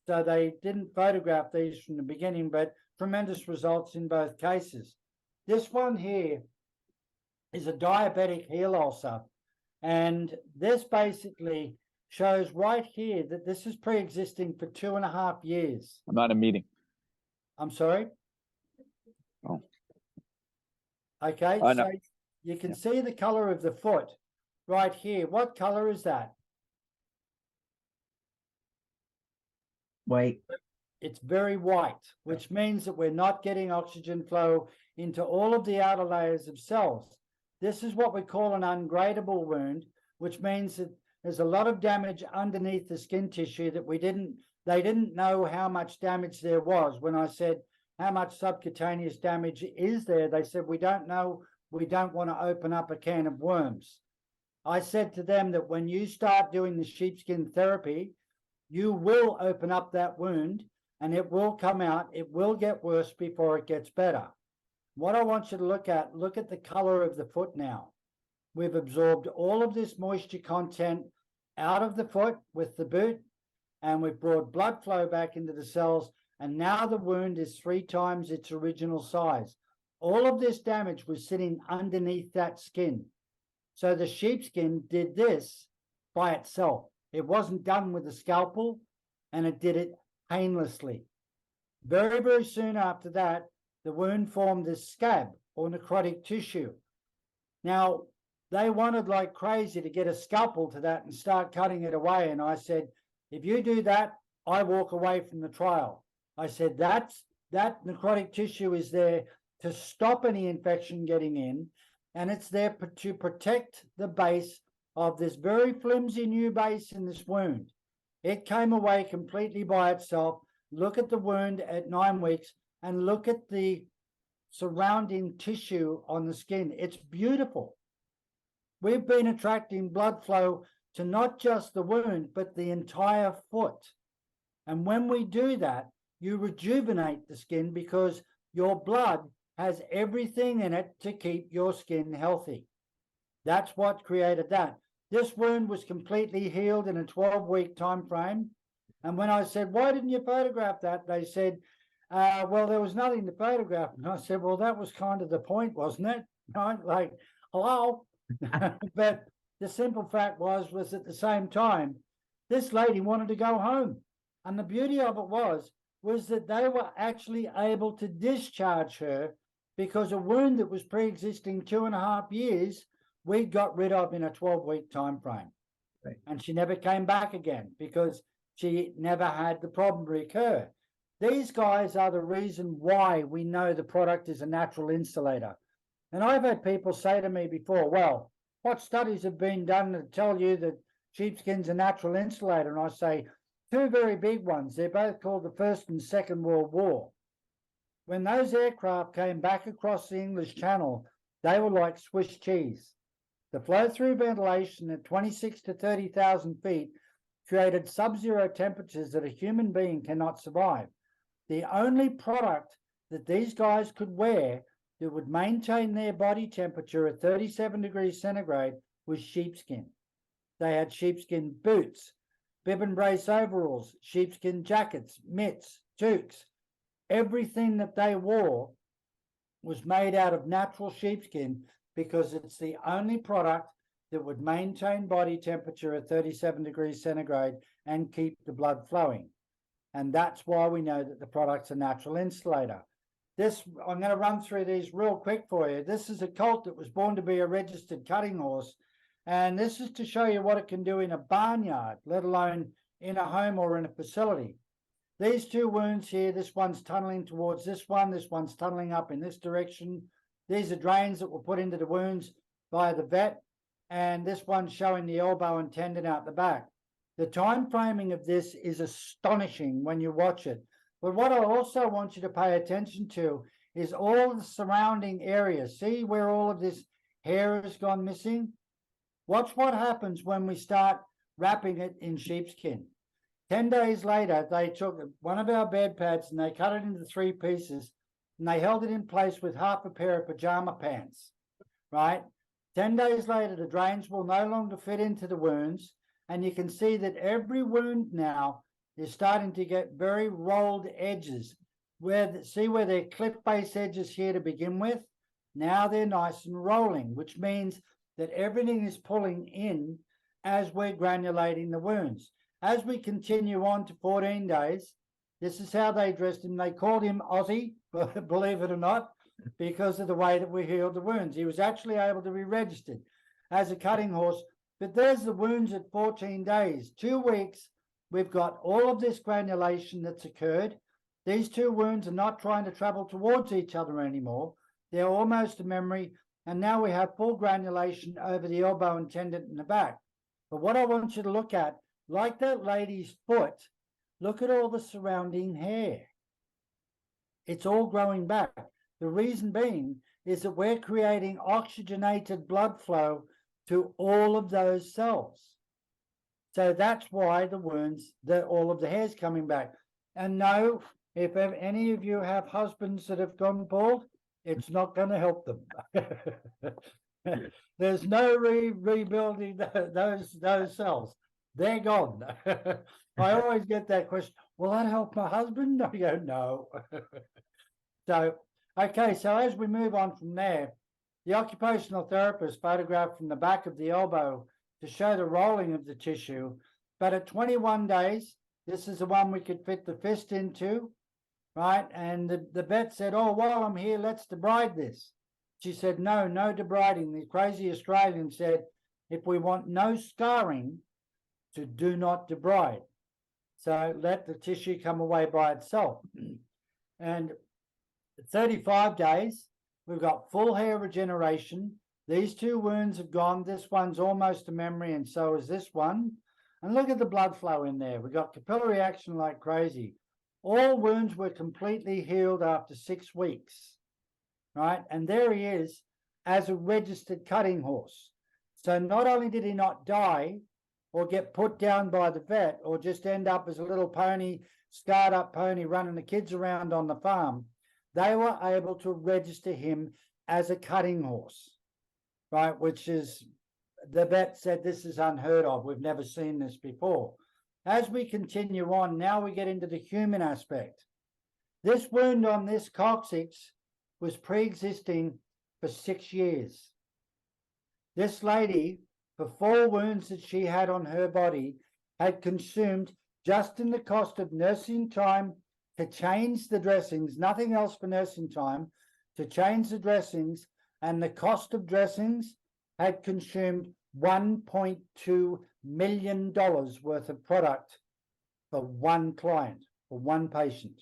So they didn't photograph these from the beginning, but tremendous results in both cases. This one here is a diabetic heel ulcer, and this basically shows right here that this is pre-existing for 2.5 years. I'm not in a meeting. I'm sorry? Oh. Okay, No. so you can see the color of the foot right here. What color is that? White. It's very white, which means that we're not getting oxygen flow into all of the outer layers of cells. This is what we call an ungradable wound, which means that there's a lot of damage underneath the skin tissue that they didn't know how much damage there was. When I said, how much subcutaneous damage is there? They said, we don't know. We don't want to open up a can of worms. I said to them that when you start doing the sheepskin therapy, you will open up that wound and it will come out. It will get worse before it gets better. What I want you to look at the color of the foot now. We've absorbed all of this moisture content out of the foot with the boot, and we've brought blood flow back into the cells, and now the wound is 3 times its original size. All of this damage was sitting underneath that skin. So the sheepskin did this by itself. It wasn't done with a scalpel, and it did it painlessly. Very, very soon after that, the wound formed this scab or necrotic tissue. Now, they wanted like crazy to get a scalpel to that and start cutting it away. And I said, if you do that, I walk away from the trial. I said, that necrotic tissue is there to stop any infection getting in, and it's there to protect the base of this very flimsy new base in this wound. It came away completely by itself. Look at the wound at 9 weeks and look at the surrounding tissue on the skin. It's beautiful. We've been attracting blood flow to not just the wound, but the entire foot. And when we do that, you rejuvenate the skin because your blood has everything in it to keep your skin healthy. That's what created that. This wound was completely healed in a 12-week time frame. And when I said, why didn't you photograph that? They said, well, there was nothing to photograph. And I said, well, that was kind of the point, wasn't it? Right? Like, hello? But the simple fact was at the same time, this lady wanted to go home. And the beauty of it was that they were actually able to discharge her because a wound that was pre-existing 2.5 years, we got rid of in a 12-week time frame. Right. And she never came back again because she never had the problem recur. These guys are the reason why we know the product is a natural insulator. And I've had people say to me before, well, what studies have been done to tell you that sheepskin's a natural insulator? And I say, 2 very big ones. They're both called the First and Second World War. When those aircraft came back across the English Channel, they were like Swiss cheese. The flow-through ventilation at 26 to 30,000 feet created sub-zero temperatures that a human being cannot survive. The only product that these guys could wear that would maintain their body temperature at 37 degrees centigrade was sheepskin. They had sheepskin boots, bib and brace overalls, sheepskin jackets, mitts, toques. Everything that they wore was made out of natural sheepskin because it's the only product that would maintain body temperature at 37 degrees centigrade and keep the blood flowing. And that's why we know that the product's a natural insulator. This, I'm going to run through these real quick for you. This is a colt that was born to be a registered cutting horse. And this is to show you what it can do in a barnyard, let alone in a home or in a facility. These 2 wounds here, this one's tunneling towards this one's tunneling up in this direction. These are drains that were put into the wounds by the vet. And this one's showing the elbow and tendon out the back. The time framing of this is astonishing when you watch it. But what I also want you to pay attention to is all the surrounding areas. See where all of this hair has gone missing? Watch what happens when we start wrapping it in sheepskin. 10 days later, they took one of our bed pads and they cut it into 3 pieces and they held it in place with half a pair of pajama pants, right? 10 days later, the drains will no longer fit into the wounds. And you can see that every wound now is starting to get very rolled edges. See where they're clip base edges here to begin with? Now they're nice and rolling, which means that everything is pulling in as we're granulating the wounds. As we continue on to 14 days, this is how they dressed him. They called him Aussie, believe it or not, because of the way that we healed the wounds. He was actually able to be registered as a cutting horse. But there's the wounds at 14 days. 2 weeks, we've got all of this granulation that's occurred. These 2 wounds are not trying to travel towards each other anymore. They're almost a memory. And now we have full granulation over the elbow and tendon in the back. But what I want you to look at, like that lady's foot, look at all the surrounding hair. It's all growing back. The reason being is that we're creating oxygenated blood flow to all of those cells. So that's why the wounds, all of the hair's coming back. And no, if any of you have husbands that have gone bald, it's not going to help them. There's no rebuilding those cells. They're gone. I always get that question, will that help my husband? I go, no. So, okay, so as we move on from there, the occupational therapist photographed from the back of the elbow to show the rolling of the tissue. But at 21 days, this is the one we could fit the fist into, right? And the vet said, oh, while I'm here, let's debride this. She said, no debriding. The crazy Australian said, if we want no scarring, to do not debride. So let the tissue come away by itself. And 35 days, we've got full hair regeneration. These two wounds have gone. This one's almost a memory, and so is this one. And look at the blood flow in there. We've got capillary action like crazy. All wounds were completely healed after 6 weeks, right? And there he is as a registered cutting horse. So not only did he not die or get put down by the vet or just end up as a little pony, scarred up pony running the kids around on the farm, they were able to register him as a cutting horse, right? Which is, the vet said, this is unheard of. We've never seen this before. As we continue on, now we get into the human aspect. This wound on this coccyx was pre-existing for 6 years. This lady, for 4 wounds that she had on her body, had consumed, just in the cost of nursing time to change the dressings, nothing else for nursing time, to change the dressings, and the cost of dressings had consumed $1.2 million worth of product for one client, for one patient.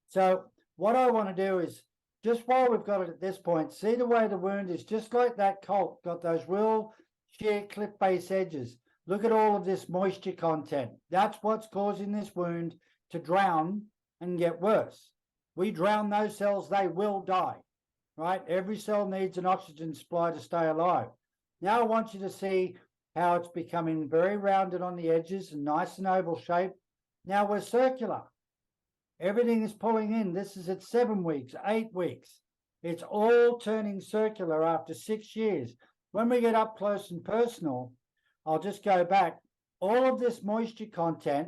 So what I want to do is, just while we've got it at this point, see the way the wound is just like that colt, got those real sheer cliff base edges. Look at all of this moisture content. That's what's causing this wound to drown and get worse. We drown those cells, they will die, right? Every cell needs an oxygen supply to stay alive. Now I want you to see how it's becoming very rounded on the edges and nice and oval shape. Now we're circular. Everything is pulling in. This is at 7 weeks, 8 weeks. It's all turning circular after 6 years. When we get up close and personal, I'll just go back. All of this moisture content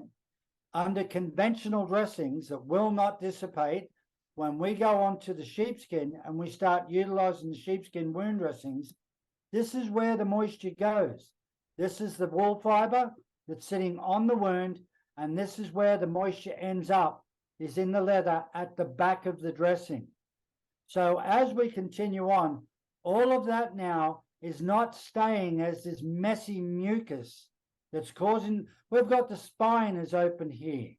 under conventional dressings that will not dissipate, when we go on to the sheepskin and we start utilizing the sheepskin wound dressings, this is where the moisture goes. This is the wool fiber that's sitting on the wound, and this is where the moisture ends up, is in the leather at the back of the dressing. So as we continue on, all of that now is not staying as this messy mucus that's causing, we've got the spine is open here,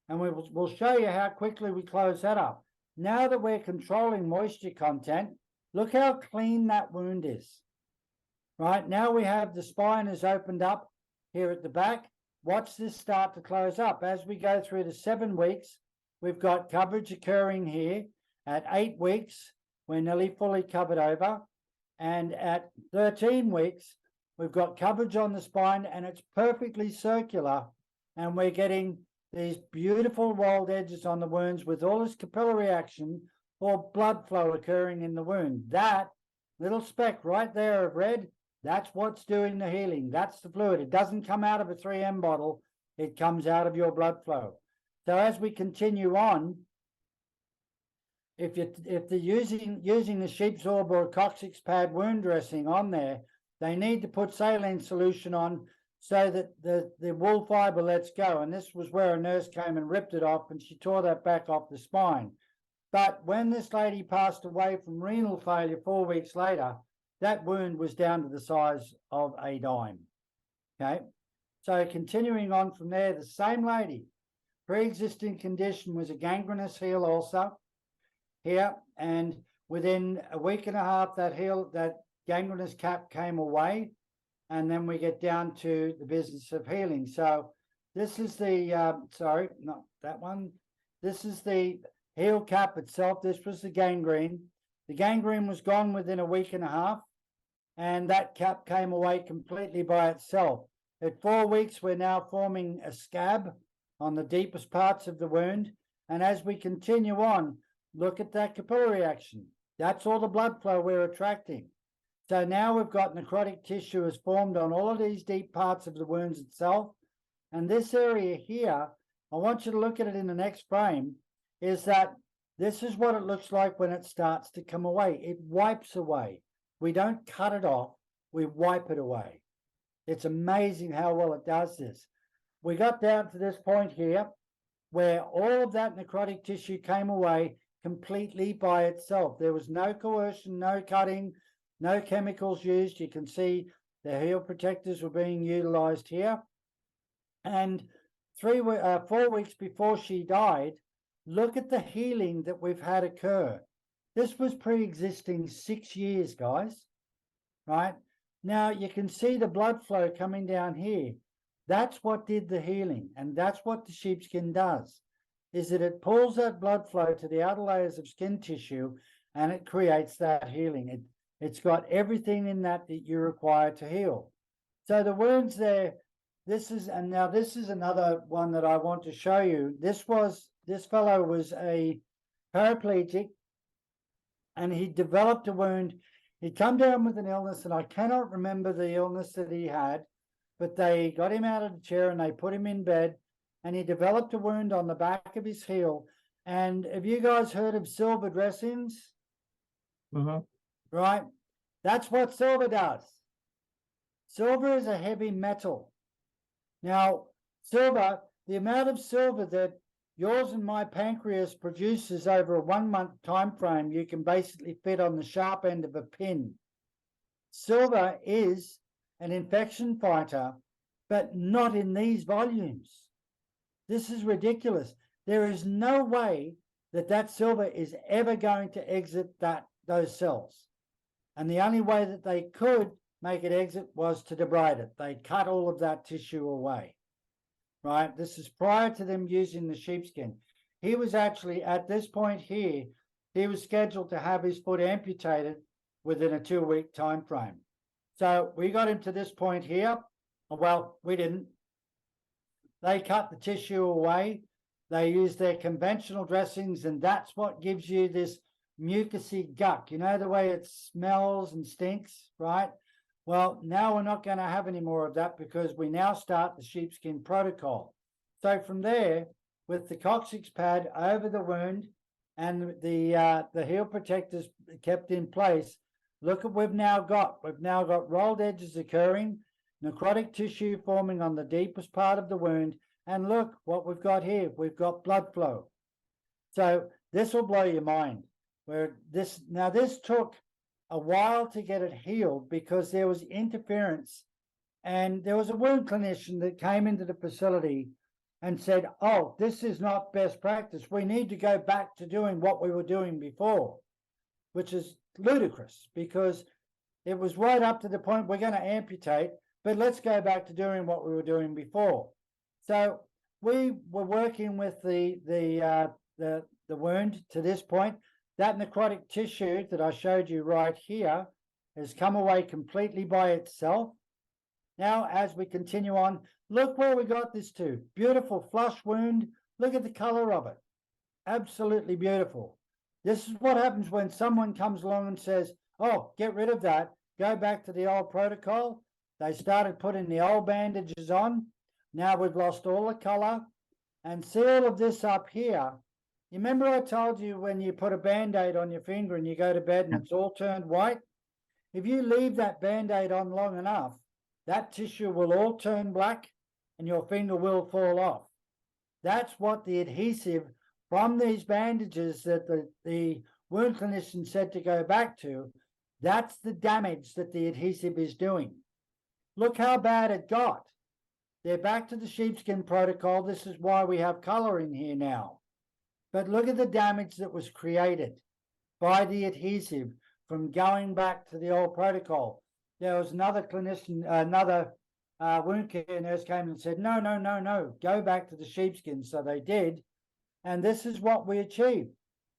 and we'll show you how quickly we close that up. Now that we're controlling moisture content, look how clean that wound is. Right, now we have the spine is opened up here at the back. Watch this start to close up. As we go through the 7 weeks, we've got coverage occurring here. At 8 weeks, we're nearly fully covered over. And at 13 weeks, we've got coverage on the spine, and it's perfectly circular. And we're getting these beautiful rolled edges on the wounds with all this capillary action or blood flow occurring in the wound. That little speck right there of red, that's what's doing the healing. That's the fluid. It doesn't come out of a 3M bottle. It comes out of your blood flow. So as we continue on, if they're using the Sheepzorb or Coccyx pad wound dressing on there, they need to put saline solution on so that the wool fiber lets go. And this was where a nurse came and ripped it off, and she tore that back off the spine. But when this lady passed away from renal failure 4 weeks later, that wound was down to the size of a dime. Okay, so continuing on from there, the same lady, pre-existing condition was a gangrenous heel ulcer here, and within a week and a half, that gangrenous cap came away, and then we get down to the business of healing. So this is the sorry, not that one. This is the heel cap itself. This was the gangrene. The gangrene was gone within a week and a half, and that cap came away completely by itself. At 4 weeks, we're now forming a scab on the deepest parts of the wound. And as we continue on, look at that capillary action. That's all the blood flow we're attracting. So now we've got necrotic tissue has formed on all of these deep parts of the wounds itself. And this area here, I want you to look at it in the next frame, is that this is what it looks like when it starts to come away. It wipes away. We don't cut it off, we wipe it away. It's amazing how well it does this. We got down to this point here where all of that necrotic tissue came away, completely by itself. There was no coercion, no cutting, no chemicals used. You can see the heel protectors were being utilized here. And 4 weeks before she died, look at the healing that we've had occur. This was pre-existing 6 years, guys, right? Now you can see the blood flow coming down here. That's what did the healing, and that's what the sheepskin does, is that it pulls that blood flow to the outer layers of skin tissue, and it creates that healing. It's got everything in that you require to heal. So the wounds there, this is another one that I want to show you. This fellow was a paraplegic, and he developed a wound. He'd come down with an illness, and I cannot remember the illness that he had, but they got him out of the chair and they put him in bed, and he developed a wound on the back of his heel. And have you guys heard of silver dressings? Right? That's what silver does. Silver is a heavy metal. Now, silver, the amount of silver that yours and my pancreas produces over a 1 month time frame, you can basically fit on the sharp end of a pin. Silver is an infection fighter, but not in these volumes. This is ridiculous. There is no way that silver is ever going to exit those cells. And the only way that they could make it exit was to debride it. They cut all of that tissue away, right? This is prior to them using the sheepskin. He was actually, at this point here, he was scheduled to have his foot amputated within a 2-week time frame. So we got him to this point here. Well, we didn't. They cut the tissue away. They used their conventional dressings, and that's what gives you this mucousy guck. You know the way it smells and stinks, right? Well, now we're not going to have any more of that, because we now start the sheepskin protocol. So from there, with the Coccyx pad over the wound and the heel protectors kept in place, look at what we've now got. We've now got rolled edges occurring, necrotic tissue forming on the deepest part of the wound, and look what we've got here. We've got blood flow. So this will blow your mind. This took a while to get it healed, because there was interference, and there was a wound clinician that came into the facility and said, oh, this is not best practice. We need to go back to doing what we were doing before, which is ludicrous, because it was right up to the point we're going to amputate, but let's go back to doing what we were doing before. So we were working with the wound to this point. That necrotic tissue that I showed you right here has come away completely by itself. Now, as we continue on, look where we got this to. Beautiful flush wound. Look at the color of it. Absolutely beautiful. This is what happens when someone comes along and says, oh, get rid of that. Go back to the old protocol. They started putting the old bandages on. Now we've lost all the color. And see all of this up here. You remember I told you when you put a Band-Aid on your finger and you go to bed and it's all turned white? If you leave that Band-Aid on long enough, that tissue will all turn black and your finger will fall off. That's what the adhesive from these bandages that the wound clinician said to go back to, that's the damage that the adhesive is doing. Look how bad it got. They're back to the sheepskin protocol. This is why we have color in here now. But look at the damage that was created by the adhesive from going back to the old protocol. There was another clinician, another wound care nurse came and said, no, go back to the sheepskin. So they did. And this is what we achieved.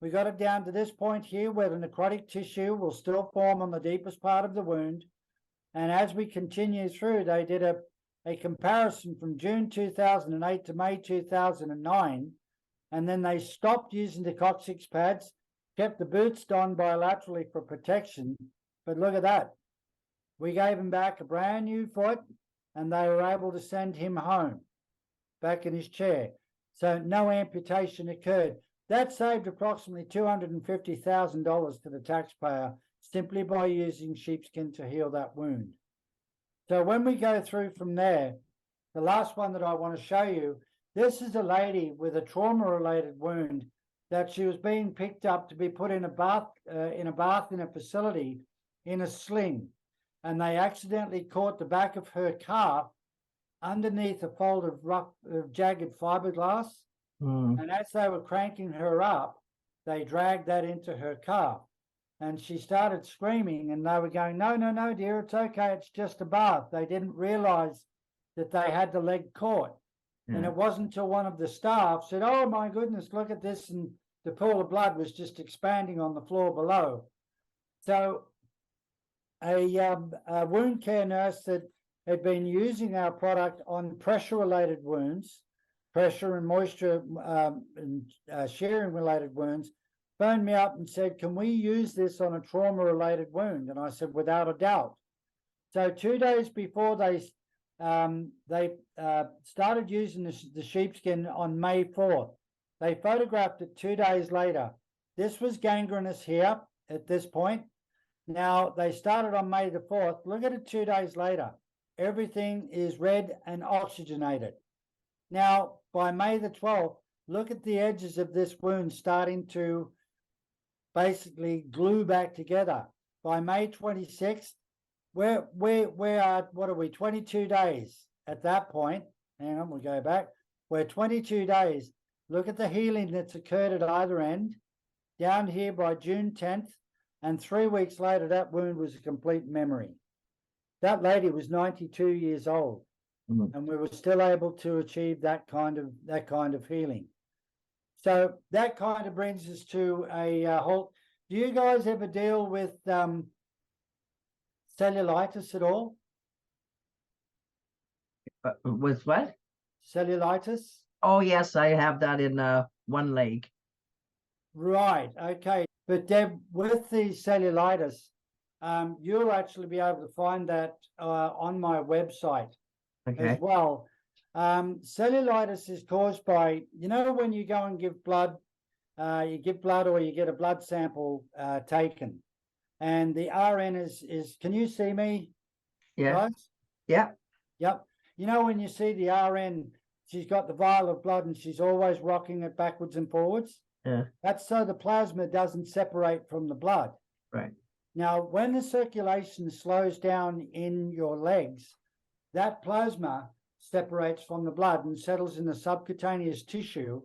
We got it down to this point here where the necrotic tissue will still form on the deepest part of the wound. And as we continue through, they did a comparison from June 2008 to May 2009. And then they stopped using the Coccyx pads, kept the boots on bilaterally for protection. But look at that. We gave him back a brand new foot, and they were able to send him home, back in his chair. So no amputation occurred. That saved approximately $250,000 to the taxpayer simply by using sheepskin to heal that wound. So when we go through from there, the last one that I want to show you, this is a lady with a trauma-related wound that she was being picked up to be put in a bath in a facility in a sling, and they accidentally caught the back of her calf underneath a fold of jagged fiberglass. And as they were cranking her up, they dragged that into her calf. And she started screaming, and they were going, no, no, no, dear, it's okay. It's just a bath. They didn't realize that they had the leg caught. And it wasn't until one of the staff said, oh, my goodness, look at this. And the pool of blood was just expanding on the floor below. So a wound care nurse that had been using our product on pressure-related wounds, pressure and moisture and shearing-related wounds, phoned me up and said, can we use this on a trauma-related wound? And I said, without a doubt. So 2 days before they started using the sheepskin on May 4th, they photographed it 2 days later. This was gangrenous here at this point. Now, they started on May the 4th. Look at it 2 days later. Everything is red and oxygenated. Now, by May the 12th, look at the edges of this wound starting to basically glue back together. By May 26th, we are, what are we, 22 days at that point. Hang on, we'll go back. We're 22 days. Look at the healing that's occurred at either end. Down here by June 10th, and 3 weeks later, that wound was a complete memory. That lady was 92 years old, and we were still able to achieve that kind of healing. So that kind of brings us to a halt. Do you guys ever deal with cellulitis at all? With what? Cellulitis? Oh, yes, I have that in one leg. Right, okay. But Deb, with the cellulitis, you'll actually be able to find that on my website as well. Cellulitis is caused by, you know, when you go and give blood, you give blood or you get a blood sample taken, and the RN is can you see me? Yeah. Guys? Yeah. Yep. You know, when you see the RN, she's got the vial of blood and she's always rocking it backwards and forwards. Yeah. That's so the plasma doesn't separate from the blood. Right. Now, when the circulation slows down in your legs, that plasma separates from the blood and settles in the subcutaneous tissue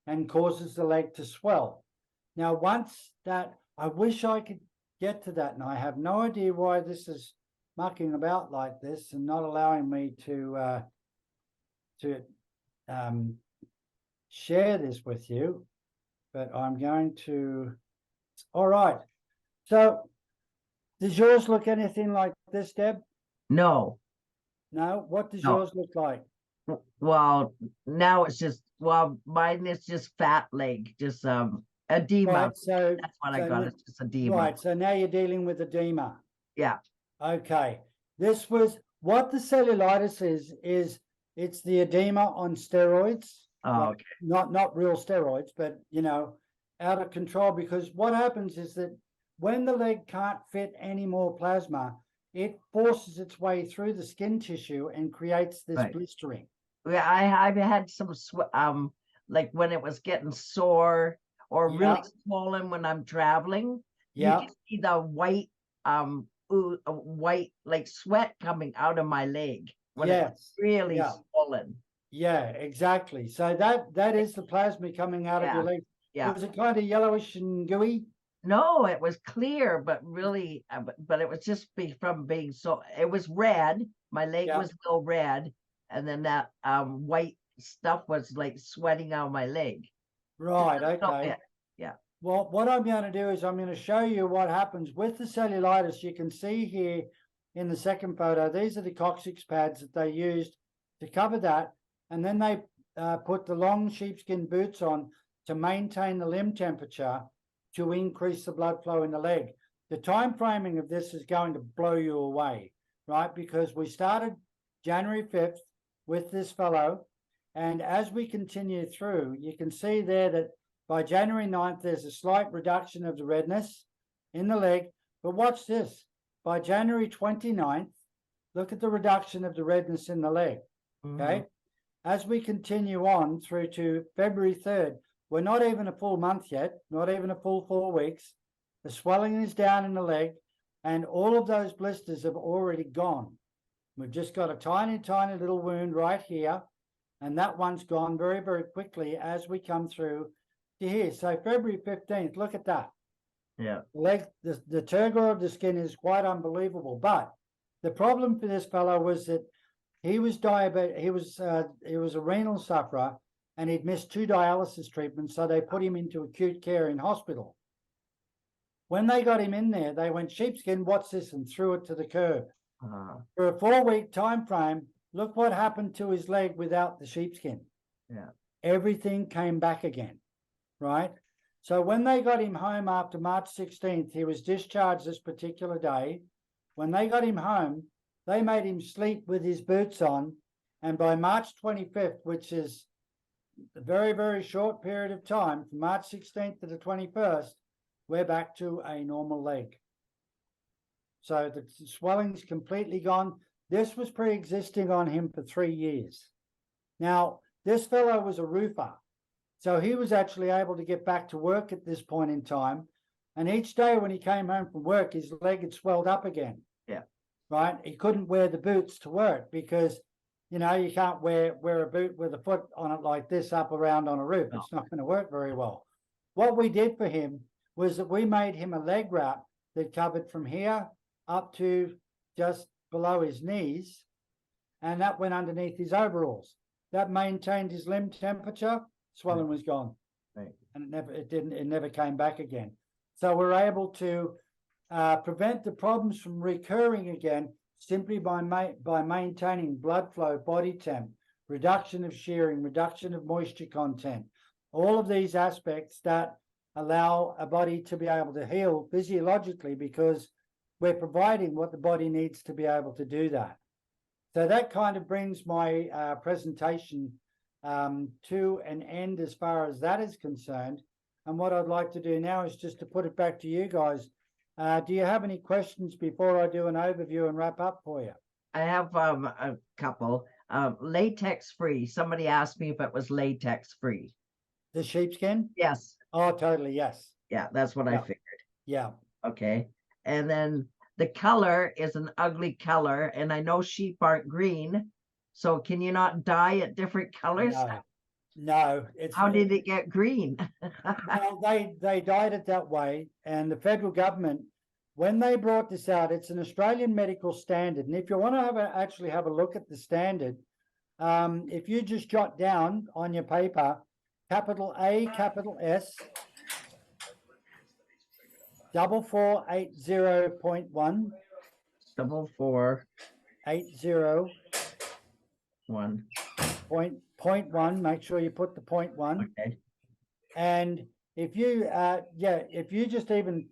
and causes the leg to swell. Now, once that, I wish I could get to that, and I have no idea why this is mucking about like this and not allowing me to share this with you, but I'm going to. All right. So does yours look anything like this, Deb? No. No? What does No. yours look like? Well, now it's just, well, mine is just fat leg, just edema. Right, so that's what I got. It's just edema. Right, so now you're dealing with edema. Yeah. Okay. This was what the cellulitis is it's the edema on steroids. Oh, Like, okay. Not real steroids, but you know, out of control, because what happens is that when the leg can't fit any more plasma, it forces its way through the skin tissue and creates this blistering. Yeah, I've had some like when it was getting sore or really swollen when I'm traveling. Yeah. You can see the white like sweat coming out of my leg when it's really swollen. Yeah, exactly. So that is the plasma coming out of your leg. Yeah. Was it kind of yellowish and gooey? No, it was clear, but really, but it was just from being so. It was red. My leg was still red, and then that white stuff was like sweating out my leg. Right. Okay. Yeah. Well, what I'm going to do is I'm going to show you what happens with the cellulitis. You can see here in the second photo, these are the Coccyx pads that they used to cover that. And then they put the long sheepskin boots on to maintain the limb temperature to increase the blood flow in the leg. The time framing of this is going to blow you away, right? Because we started January 5th with this fellow. And as we continue through, you can see there that by January 9th, there's a slight reduction of the redness in the leg. But watch this. By January 29th, look at the reduction of the redness in the leg, okay? As we continue on through to February 3rd, We're not even a full month yet, not even a full 4 weeks. The swelling is down in the leg, and all of those blisters have already gone. We've just got a tiny, tiny little wound right here, and that one's gone very, very quickly as we come through to here. So February 15th, look at that. Yeah. Leg, the turgor of the skin is quite unbelievable. But the problem for this fellow was that he was diabetic. He was a renal sufferer, and he'd missed 2 dialysis treatments, so they put him into acute care in hospital. When they got him in there, they went, "Sheepskin, what's this?" and threw it to the curb. For a 4-week time frame, look what happened to his leg without the sheepskin. Yeah. Everything came back again, right? So when they got him home after March 16th, he was discharged this particular day. When they got him home, they made him sleep with his boots on. And by March 25th, which is a very, very short period of time, from March 16th to the 21st, we're back to a normal leg. So the swelling's completely gone. This was pre-existing on him for 3 years. Now, this fellow was a roofer. So he was actually able to get back to work at this point in time. And each day when he came home from work, his leg had swelled up again. Yeah. Right? He couldn't wear the boots to work because, you know, you can't wear a boot with a foot on it like this up around on a roof. No. It's not going to work very well. What we did for him was that we made him a leg wrap that covered from here up to just below his knees, and that went underneath his overalls. That maintained his limb temperature. Swelling was gone, right. And it never came back again. So we're able to prevent the problems from recurring again simply by maintaining blood flow, body temp, reduction of shearing, reduction of moisture content, all of these aspects that allow a body to be able to heal physiologically, because we're providing what the body needs to be able to do that. So that kind of brings my presentation to an end as far as that is concerned. And what I'd like to do now is just to put it back to you guys. Do you have any questions before I do an overview and wrap up for you? I have a couple. Latex free. Somebody asked me if it was latex free. The sheepskin? Yes. Oh, totally. Yes. Yeah, that's what I figured. Yeah. Okay. And then the color is an ugly color, and I know sheep aren't green. So can you not dye it different colors? No. How did it get green? Well, they dyed it that way, and the federal government, when they brought this out, it's an Australian medical standard. And if you want to actually have a look at the standard, if you just jot down on your paper, capital A, capital S, 4480.1. 4480. Point one. Make sure you put the point one. Okay. And if you if you just even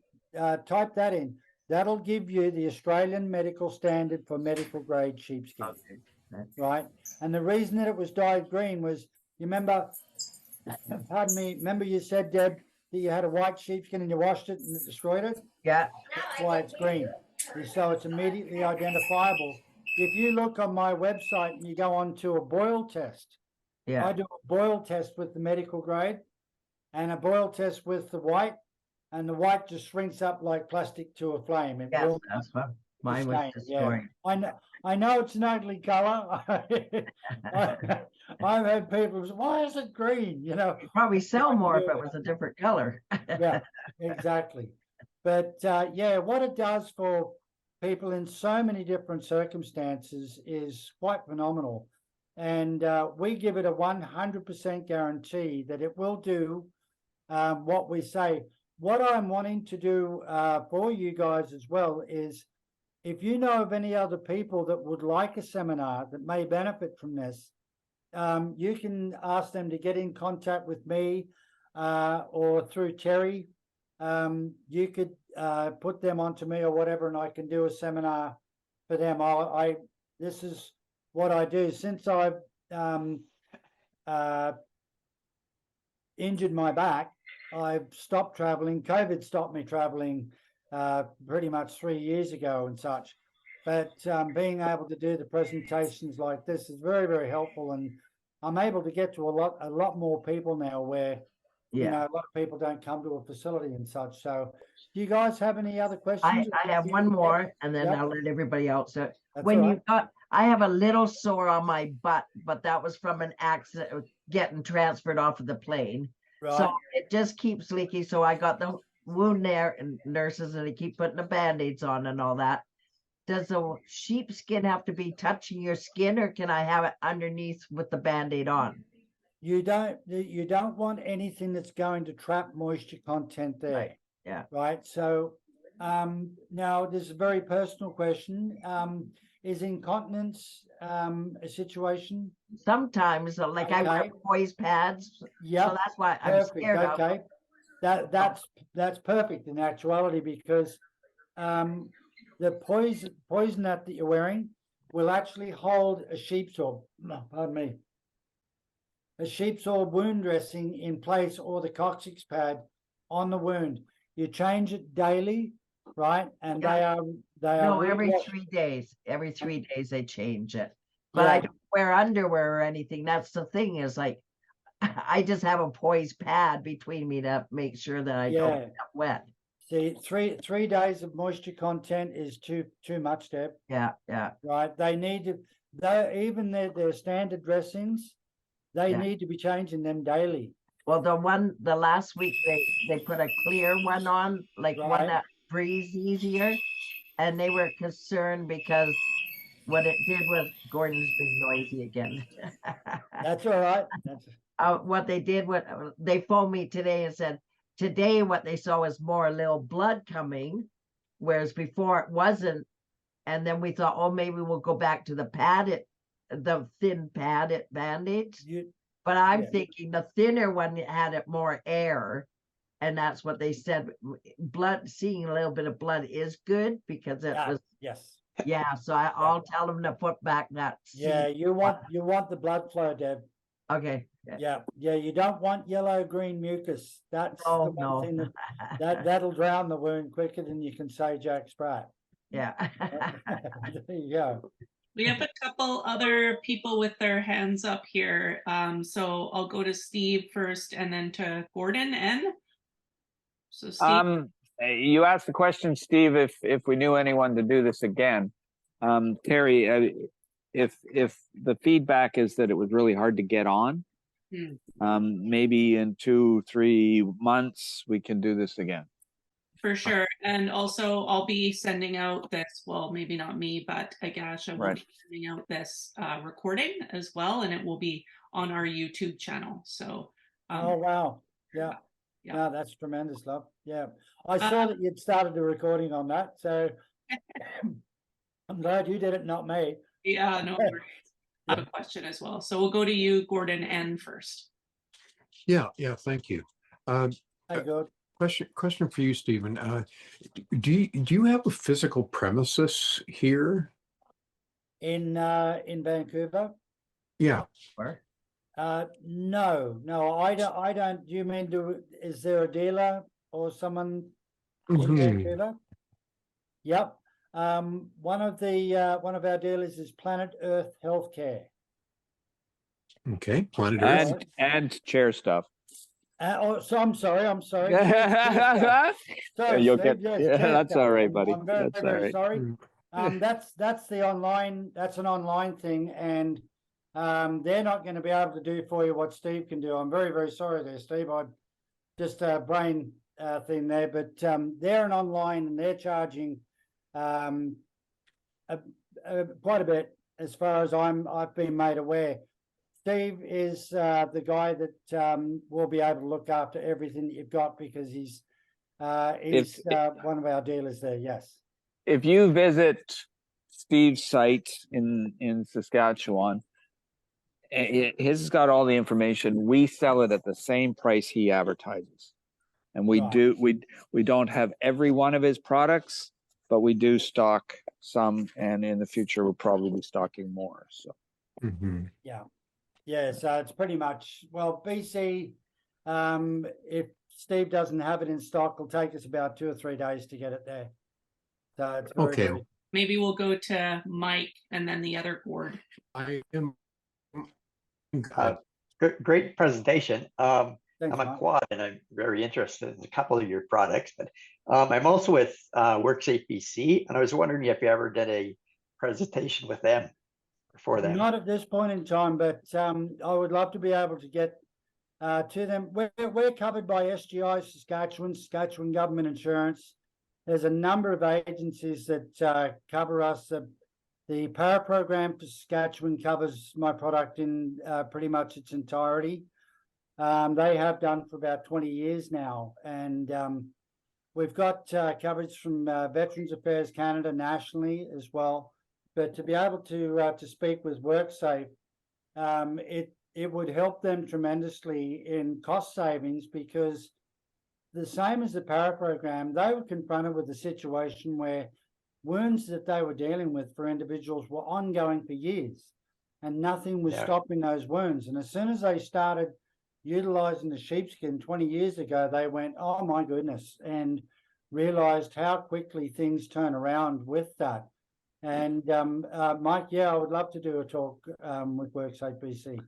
type that in, that'll give you the Australian medical standard for medical grade sheepskin. Okay. Right? And the reason that it was dyed green was, you remember, pardon me, remember you said, Deb, that you had a white sheepskin and you washed it and it destroyed it? Yeah. That's why it's green. So it's immediately identifiable. If you look on my website and you go on to a boil test, I do a boil test with the medical grade and a boil test with the white, and the white just shrinks up like plastic to a flame. It Yes, that's what mine was destroyed. Yeah. I know it's an ugly color. I've had people say, "Why is it green?" You know, you'd probably sell more if it was a different color. Yeah, exactly. But yeah, what it does for people in so many different circumstances is quite phenomenal. And we give it a 100% guarantee that it will do what we say. What I'm wanting to do for you guys as well is, if you know of any other people that would like a seminar that may benefit from this, you can ask them to get in contact with me or through Terry. You could put them onto me or whatever, and I can do a seminar for them. This is what I do. Since I've injured my back, I've stopped traveling. COVID stopped me traveling pretty much 3 years ago and such. But being able to do the presentations like this is very, very helpful. And I'm able to get to a lot more people now, where you Yeah. know, a lot of people don't come to a facility and such. So do you guys have any other I questions? have one more and then Yep. I'll let everybody else. That's When all you got, I have a little sore on my butt, but that was from an accident getting transferred off of the plane. So Right. it just keeps leaking. So I got the wound there and nurses and they keep putting the band-aids on and all that. Does the sheepskin have to be touching your skin or can I have it underneath with the band-aid on? You don't want anything that's going to trap moisture content there. Right. Yeah. Right. So now this is a very personal question. Is incontinence a situation? Sometimes, like I wear Okay. poise pads. Yeah. So that's why I'm Perfect. scared of. Okay. That's perfect in actuality because the poison that you're wearing will actually hold a sheepzorb. No, pardon me. A sheepzorb wound dressing in place or the Coccyx pad on the wound. You change it daily, right? And Yeah. they are No, every rewashed. 3 days. Every 3 days they change it. But I Yeah. don't wear underwear or anything. That's the thing is like I just have a poise pad between me to make sure that I don't Yeah. get wet. See, 3 days of moisture content is too much, Deb. Yeah, yeah. Right? They need to. Even their standard dressings, they Yeah. need to be changing them daily. Well, the last week they put a clear one on, like one Right. that breathes easier, and they were concerned because what it did was Gordon's being noisy again. That's all right. What they did, they phoned me today and said today what they saw was more a little blood coming, whereas before it wasn't. And then we thought, oh, maybe we'll go back to the thin padded band-aids. But I'm Yeah. thinking the thinner one had it more air. And that's what they said. Blood, seeing a little bit of blood is good because it was, Yes. yeah. So I'll tell them to put back that. Yeah, you want the blood flow, Deb. Okay. Yeah, you don't want yellow-green mucus. That's the one no. thing that'll drown the wound quicker than you can say Jack Sprat. Yeah. There you go. We have a couple other people with their hands up here. So I'll go to Steve first and then to Gordon N. So Steve. You asked the question, Steve, if we knew anyone to do this again. Terry, if the feedback is that it was really hard to get on, maybe in 2-3 months we can do this again. For sure. And also I'll be sending out this, well, maybe not me, but Agash, I will be sending out this recording as well, and it will be on our YouTube channel. So oh wow. Yeah. No, that's tremendous, love. Yeah. I saw that you'd started the recording on that, so I'm glad you did it, not me. Yeah, no worries. I have a question as well. So we'll go to you, Gordon N first. Yeah, thank you. Hey, good. Question for you, Stephen. Do you have a physical premises here? In Vancouver? Yeah. Where? No, I don't. Do you mean is there a dealer or someone in Vancouver? Yep. One of our dealers is Planet Earth Healthcare. Okay, Planet Earth. And chair stuff. So I'm sorry. Sorry, You'll Steve, get, that's all right, buddy. I'm very, That's very all right. sorry. That's the online. That's an online thing, and they're not going to be able to do for you what Steve can do. I'm very, very sorry there, Steve. I just a brain thing there, but they're an online and they're charging quite a bit as far as I've been made aware. Steve is the guy that will be able to look after everything that you've got because he's one of our dealers there. Yes. If you visit Steve's site in Saskatchewan, his has got all the information. We sell it at the same price he advertises, and we don't have every one of his products, but we do stock some, and in the future we'll probably be stocking more. So. Yeah, so it's pretty much, well, BC, if Steve doesn't have it in stock, it'll take us about 2 or 3 days to get it there. So it's very Maybe we'll go to Mike and then the other Gord. I am great presentation. Thanks, I'm a Mark. quad and I'm very interested in a couple of your products, but I'm also with WorkSafe BC, and I was wondering if you ever did a presentation with them or for them. Not at this point in time, but I would love to be able to get to them. We're covered by SGI Saskatchewan Government Insurance. There's a number of agencies that cover us. The Power Program for Saskatchewan covers my product in pretty much its entirety. They have done for about 20 years now, and we've got coverage from Veterans Affairs Canada nationally as well. But to be able to speak with WorkSafe, it would help them tremendously in cost savings, because the same as the Power Program, they were confronted with a situation where wounds that they were dealing with for individuals were ongoing for years, and nothing was stopping those wounds. And as soon as they started utilizing the sheepskin 20 years ago, they went, oh my goodness, and realized how quickly things turn around with that. And Mike, I would love to do a talk with WorkSafe BC.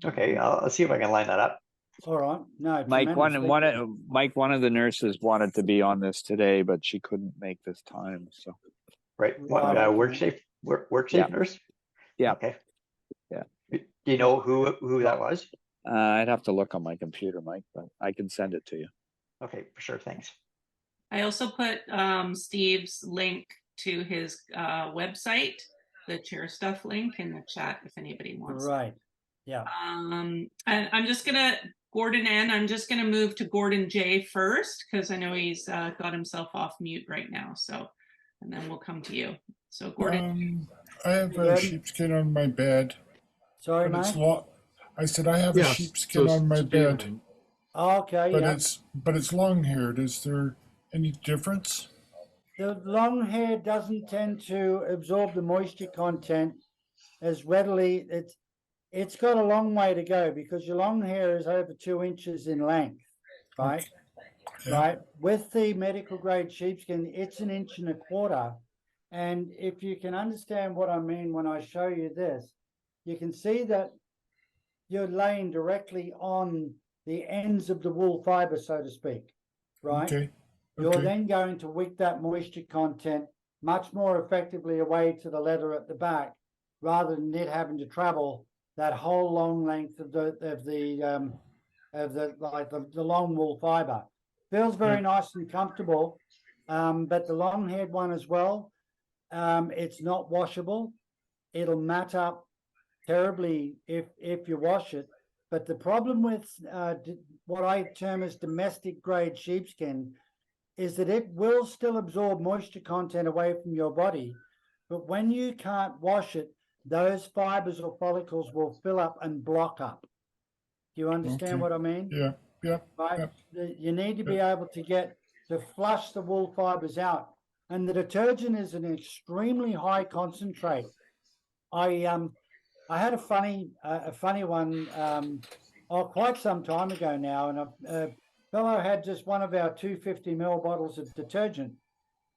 Okay, I'll see if I can line that up. All right. No, Mike, tremendous. one of the nurses wanted to be on this today, but she couldn't make this time. So Right, Right, okay. WorkSafe nurse? Yeah. Okay. Yeah. Do you know who that was? I'd have to look on my computer, Mike, but I can send it to you. Okay, for sure, thanks. I also put Steve's link to his website, the chair stuff link, in the chat if anybody wants. Right. Yeah. And I'm just gonna Gordon N. I'm just gonna move to Gordon J first, because I know he's got himself off mute right now. So, and then we'll come to you. So Gordon. I have a sheepskin on my bed. Sorry, but it's mate. I said I have a Yes, sheepskin so on my bed, Stephen, Okay. but Yeah. it's long haired. Is there any difference? The long hair doesn't tend to absorb the moisture content as readily. It's got a long way to go, because your long hair is over 2 inches in length, right? Yeah. Right. With the medical grade sheepskin, it's 1.25 inches. And if you can understand what I mean when I show you this, you can see that you're laying directly on the ends of the wool fiber, so to speak, right? Okay. You're then going to wick that moisture content much more effectively away to the leather at the back, rather than it having to travel that whole long length of the long wool fiber. Feels very nice and comfortable, but the long-haired one as well, it's not washable. It'll mat up terribly if you wash it. But the problem with what I term as domestic grade sheepskin is that it will still absorb moisture content away from your body, but when you can't wash it, those fibers or follicles will fill up and block up. Do you understand what I mean? Yeah. Yeah. Right. Yeah. You need to be able to flush the wool fibers out, and the detergent is an extremely high concentrate. I had a funny one quite some time ago now, and a fellow had just one of our 250 ml bottles of detergent,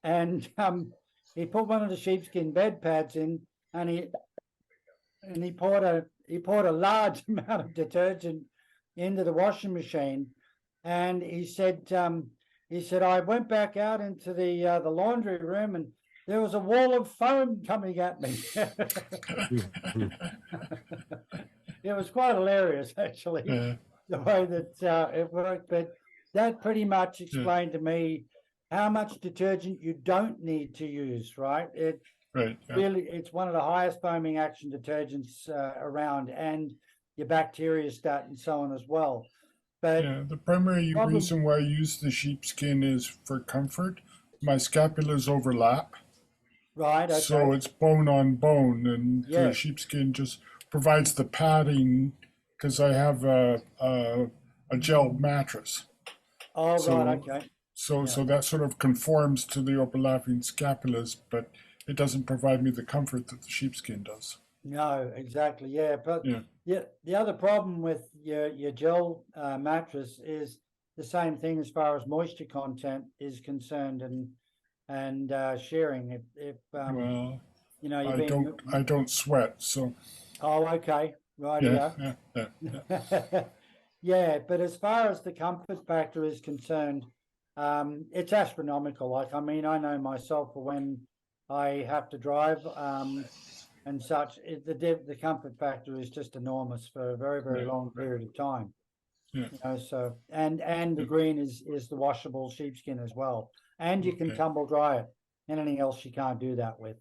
and he put one of the sheepskin bed pads in, and he poured a large amount of detergent into the washing machine, and he said I went back out into the laundry room, and there was a wall of foam coming at me. It was quite hilarious, actually, the way that it worked. But that pretty much explained to me how much detergent you don't need to use, right? Really, it's one of the highest foaming action detergents around, and your bacteria stat and so on as well. But the primary reason why I use the sheepskin is for comfort. My scapulas overlap. Right. Okay. So it's bone on bone, and the sheepskin just provides the padding, because I have a gel mattress. Oh, so, right. Okay. So that sort of conforms to the overlapping scapulas, but it doesn't provide me the comfort that the sheepskin does. No, exactly. Yeah, but the other problem with your gel mattress is the same thing as far as moisture content is concerned, and sharing. If well, you know, I don't sweat, so. Oh, okay. Right. Yeah. Yeah, but as far as the comfort factor is concerned, it's astronomical. Like, I mean, I know myself for when I have to drive, and such, the comfort factor is just enormous for a very, very Right, long right. period of time. Yeah. You know, so and the green is the washable sheepskin as well, and you can Okay. tumble dry it. Anything else you can't do that with.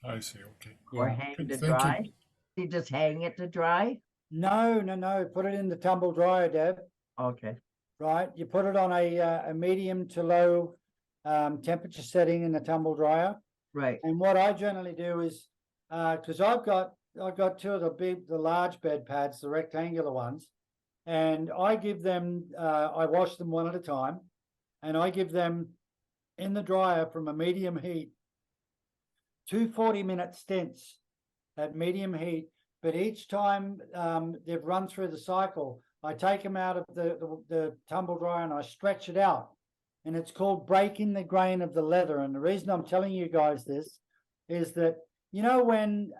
I see. Okay. Or Yeah. hang Good, to thank you. dry? You just hang it to dry? No, no, no. Put it in the tumble dryer, Deb. Okay, Right. You put it on a medium to low temperature setting in the tumble dryer. right, And what I generally do is, because I've got two of the large bed pads, the rectangular ones, and I give them, I wash them one at a time, and I give them in the dryer from a medium heat, 2 40-minute stints at medium heat. But each time they've run through the cycle, I take them out of the tumble dryer and I stretch it out. And it's called breaking the grain of the leather. And the reason I'm telling you guys this is that, you know, when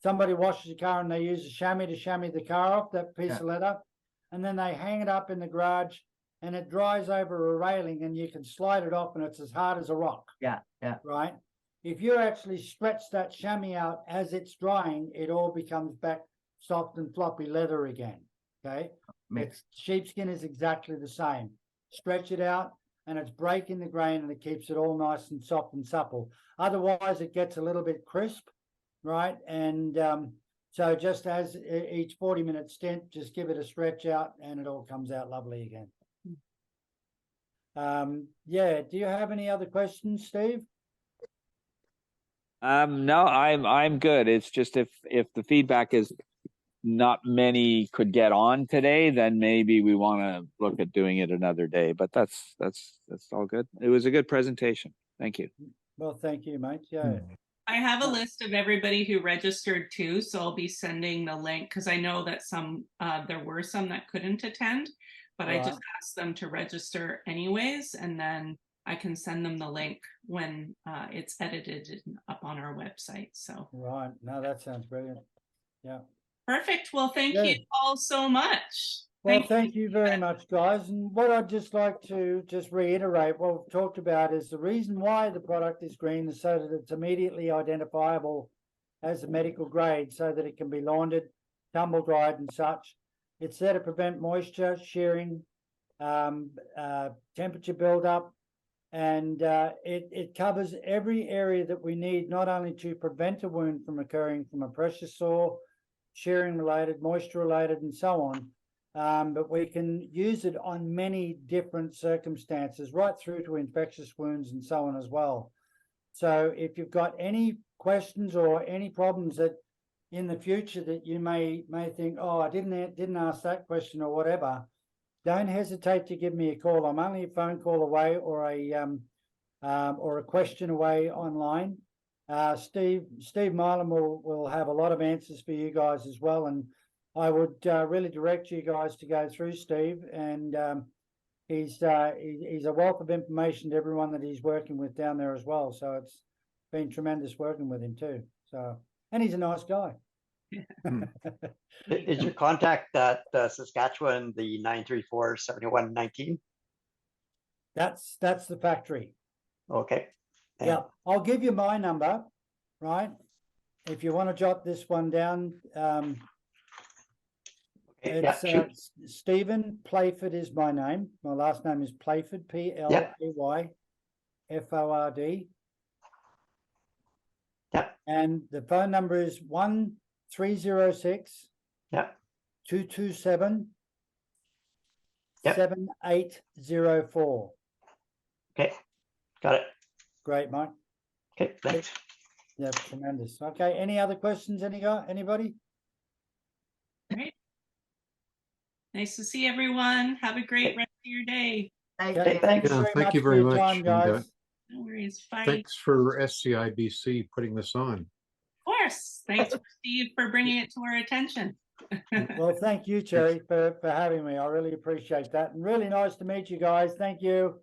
somebody washes a car and they use a chamois to chamois the car off, that piece of leather, and then they hang it up in the garage and it dries over a railing and you can slide it off and it's as hard as a rock. yeah, Right? If you actually stretch that chamois out as it's drying, it all becomes back soft and floppy leather again. Okay? Makes, Sheepskin is exactly the same. Stretch it out and it's breaking the grain and it keeps it all nice and soft and supple. Otherwise, it gets a little bit crisp, right? And so just as each 40-minute stint, just give it a stretch out and it all comes out lovely again. Yeah, do you have any other questions, Steve? No, I'm good. It's just if the feedback is not many could get on today, then maybe we want to look at doing it another day. But that's all good. It was a good presentation. Thank you. Well, thank you, mate. Yeah. I have a list of everybody who registered too, so I'll be sending the link because I know that some there were some that couldn't attend, but I just asked them to register anyways, and then I can send them the link when it's edited and up on our website. So Right. No, that sounds brilliant. Yeah. perfect. Well, thank you all so much. Well, thank you very much, guys. And what I'd just like to just reiterate what we've talked about is the reason why the product is green is so that it's immediately identifiable as a medical grade so that it can be laundered, tumble dried and such. It's there to prevent moisture, shearing, temperature buildup, and it covers every area that we need, not only to prevent a wound from occurring from a pressure sore, shearing related, moisture related, and so on. But we can use it on many different circumstances, right through to infectious wounds and so on as well. So if you've got any questions or any problems that in the future that you may think, oh, I didn't ask that question or whatever, don't hesitate to give me a call. I'm only a phone call away or a question away online. Steve Milam will have a lot of answers for you guys as well, and I would really direct you guys to go through Steve, and he's a wealth of information to everyone that he's working with down there as well. So it's been tremendous working with him too. So, and he's a nice guy. Is your contact at Saskatchewan the 934-7119? That's the factory. Okay. Yeah, I'll give you my number, right? If you want to jot this one down. It's Stephen Playford is my name. My last name is Playford, Playford. Yeah. And the phone number is 1306 227 7804. Okay, got it. Great, Mike. Okay, thanks. Yeah, tremendous. Okay, any other questions? Anybody? Great. Nice to see everyone. Have a great rest of your day. Okay, thanks. Thank you very for your much. time, guys. No worries. Bye. Thanks for SCIBC putting this on. Of course. Thanks, Steve, for bringing it to our attention. Well, thank you, Cherry, for having me. I really appreciate that. And really nice to meet you guys. Thank you.